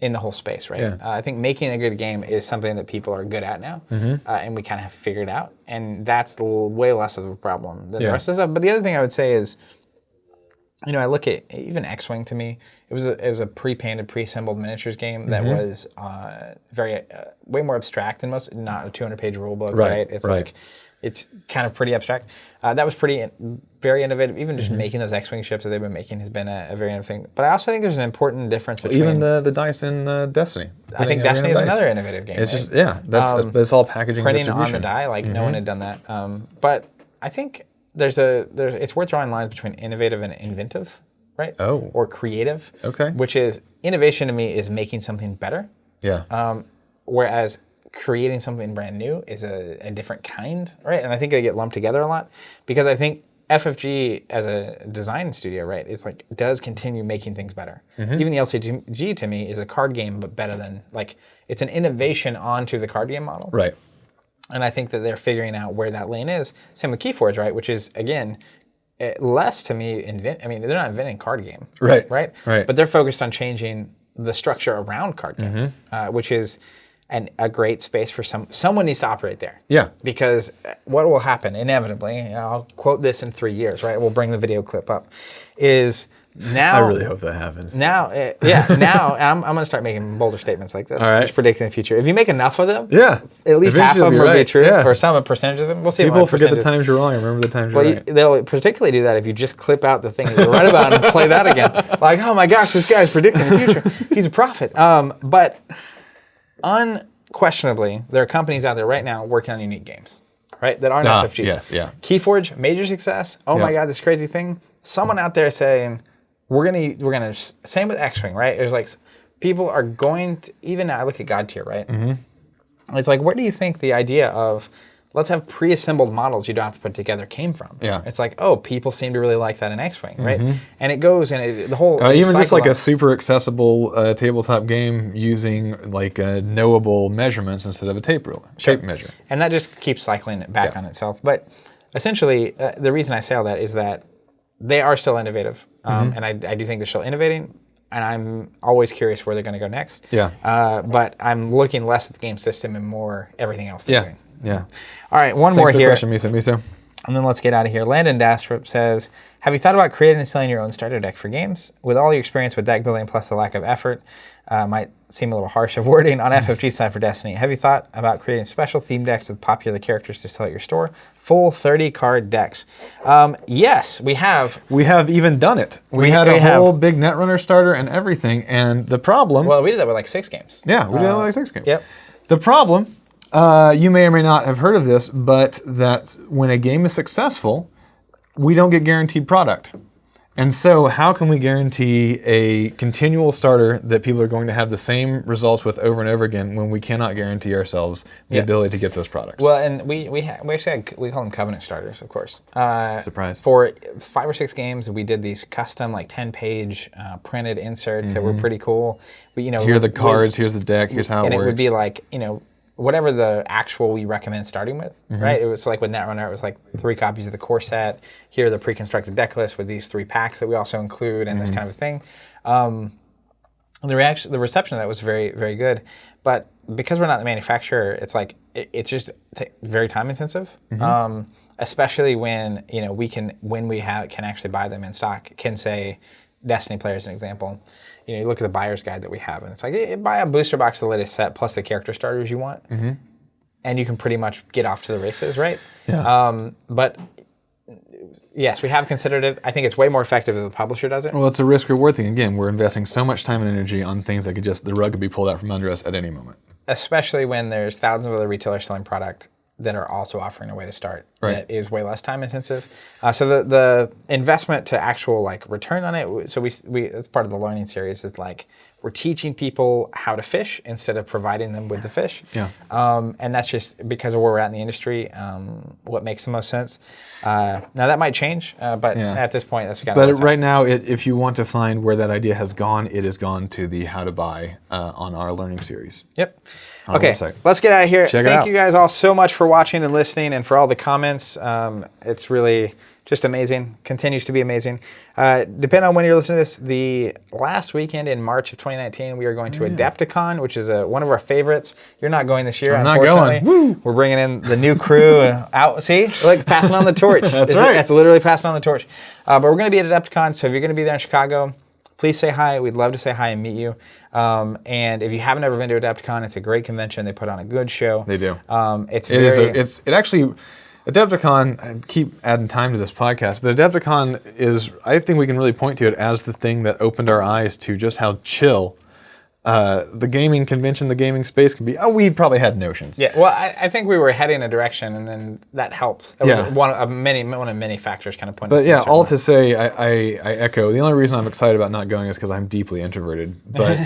in the whole space, right? Yeah. I think making a good game is something that people are good at now, and we kind of have figured out, and that's way less of a problem than the rest of the stuff. But the other thing I would say is, I look at even X-Wing. To me, it was a pre-painted, pre-assembled miniatures game that was way more abstract than most. Not a 200-page rule book, right? It's like it's kind of pretty abstract. That was very innovative. Even just making those X-Wing ships that they've been making has been a very innovative thing. But I also think there's an important difference between... Even the dice in Destiny. I think Destiny is another innovative game. It's just, that's all packaging printing distribution. on the die, like no one had done that. But I think it's worth drawing lines between innovative and inventive, right? Oh. Or creative. Okay. Which is, innovation to me is making something better. Yeah. Whereas creating something brand new is a different kind, right? And I think they get lumped together a lot, because I think FFG as a design studio, right, is does continue making things better. Even the LCG to me is a card game, but better than, it's an innovation onto the card game model. Right. And I think that they're figuring out where that lane is. Same with Keyforge, right, which is, again, less to me, they're not inventing card game. Right. Right? Right. But they're focused on changing the structure around card games, which is, a great space for someone needs to operate there. Yeah. Because what will happen inevitably, and I'll quote this in 3 years, right? We'll bring the video clip up, is now. I really hope that happens. Now, I'm going to start making bolder statements like this. All right. Just predicting the future. If you make enough of them, Yeah. at least half of them will be true, Yeah. or a percentage of them. We'll see. People forget the times you're wrong. Remember the times you're right. They'll particularly do that if you just clip out the thing that you're right about and play that again. Like, oh my gosh, this guy's predicting the future. He's a prophet. But unquestionably, there are companies out there right now working on unique games, right? That aren't FFG. Yes, yeah. Keyforge, major success. Oh my God, this crazy thing. Someone out there saying, we're gonna same with X-Wing, right? There's like people are going to, even now I look at God Tier, right? Mm-hmm. It's like, where do you think the idea of let's have pre-assembled models you don't have to put together came from? Yeah. It's like, oh, people seem to really like that in X-Wing, right? And it goes and the whole even just like a super accessible tabletop game using like knowable measurements instead of a tape measure. And that just keeps cycling it back on itself. But essentially, the reason I say all that is that they are still innovative. And I do think they're still innovating. And I'm always curious where they're going to go next. Yeah. But I'm looking less at the game system and more everything else they're doing. Yeah. All right, one Thanks more for here. the question, Miso. And then let's get out of here. Landon Dastrup says, have you thought about creating and selling your own starter deck for games? With all your experience with deck building plus the lack of effort, might seem a little harsh of wording on FFG side for Destiny. Have you thought about creating special theme decks with popular characters to sell at your store? Full 30-card decks. Yes, we have. We have even done it. We had a whole big Netrunner starter and everything. And the problem... Well, we did that with like 6 games. Yeah, we did that with like 6 games. Yep. The problem, you may or may not have heard of this, but that when a game is successful, we don't get guaranteed product. And so how can we guarantee a continual starter that people are going to have the same results with over and over again when we cannot guarantee ourselves the ability to get those products? Well, and we actually we call them covenant starters, of course. Surprise. For 5 or 6 games, we did these custom like 10-page printed inserts that were pretty cool. Here are the cards, here's the deck, here's how it works. And it would be like, whatever the actual we recommend starting with, right? It was like with Netrunner, it was like 3 copies of the core set. Here are the pre-constructed deck list with these 3 packs that we also include and this kind of a thing. The reception of that was very, very good. But because we're not the manufacturer, it's like, it's just very time intensive. Especially when, when we can actually buy them in stock, can say, Destiny player as an example, you look at the buyer's guide that we have, and it's like, buy a booster box of the latest set plus the character starters you want, and you can pretty much get off to the races, right? Yeah. But yes, we have considered it. I think it's way more effective if the publisher does it. Well, it's a risk-reward thing. Again, we're investing so much time and energy on things that the rug could be pulled out from under us at any moment. Especially when there's thousands of other retailers selling product that are also offering a way to start that is way less time intensive. So the investment to actual like return on it. So we as part of the learning series is like we're teaching people how to fish instead of providing them with the fish. Yeah. And that's just because of where we're at in the industry. What makes the most sense. Now that might change, but at this point that's kind of. But right now, if you want to find where that idea has gone, it has gone to the how to buy on our learning series. Yep. Okay, let's get out of here. Thank you guys all so much for watching and listening and for all the comments. It's really just amazing. Continues to be amazing. Depending on when you're listening to this, the last weekend in March of 2019, we are going to Adepticon, which is one of our favorites. You're not going this year, unfortunately. I'm not going. Woo! We're bringing in the new crew out. See? Like passing on the torch. That's right. That's literally passing on the torch. But we're going to be at Adepticon, so if you're going to be there in Chicago, please say hi. We'd love to say hi and meet you. And if you haven't ever been to Adepticon, it's a great convention. They put on a good show. They do. Adepticon, I keep adding time to this podcast, but Adepticon is, I think we can really point to it as the thing that opened our eyes to just how chill the gaming convention, the gaming space can be. Oh, we probably had notions. Yeah, well, I think we were heading in a direction, and then that helped. That was one of many factors kind of pointing. But yeah, all to say, I echo. The only reason I'm excited about not going is because I'm deeply introverted. But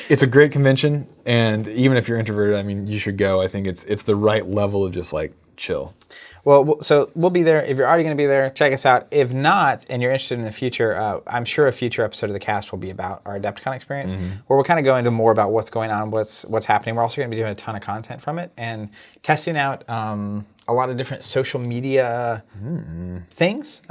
it's a great convention, and even if you're introverted, I mean, you should go. I think it's the right level of just like chill. Well, so we'll be there. If you're already going to be there, check us out. If not, and you're interested in the future, I'm sure a future episode of the cast will be about our Adepticon experience, where we'll kind of go into more about what's going on, what's happening. We're also going to be doing a ton of content from it and testing out a lot of different social media things,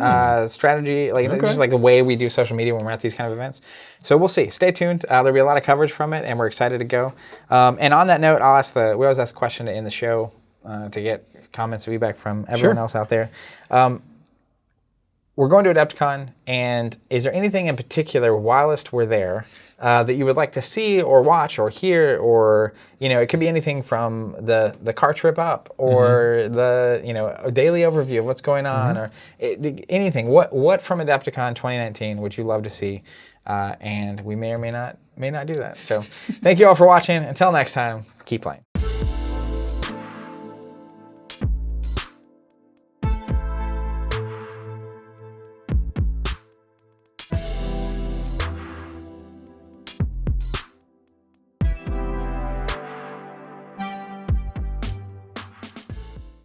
strategy, like just like the way we do social media when we're at these kind of events. So we'll see. Stay tuned. There'll be a lot of coverage from it, and we're excited to go. And on that note, we always ask a question to end the show to get comments, feedback from everyone else out there. We're going to Adepticon, and is there anything in particular whilst we're there that you would like to see or watch or hear, or it could be anything from the car trip up or the a daily overview of what's going on or anything. What from Adepticon 2019 would you love to see? And we may or may not do that. So thank you all for watching. Until next time, keep playing.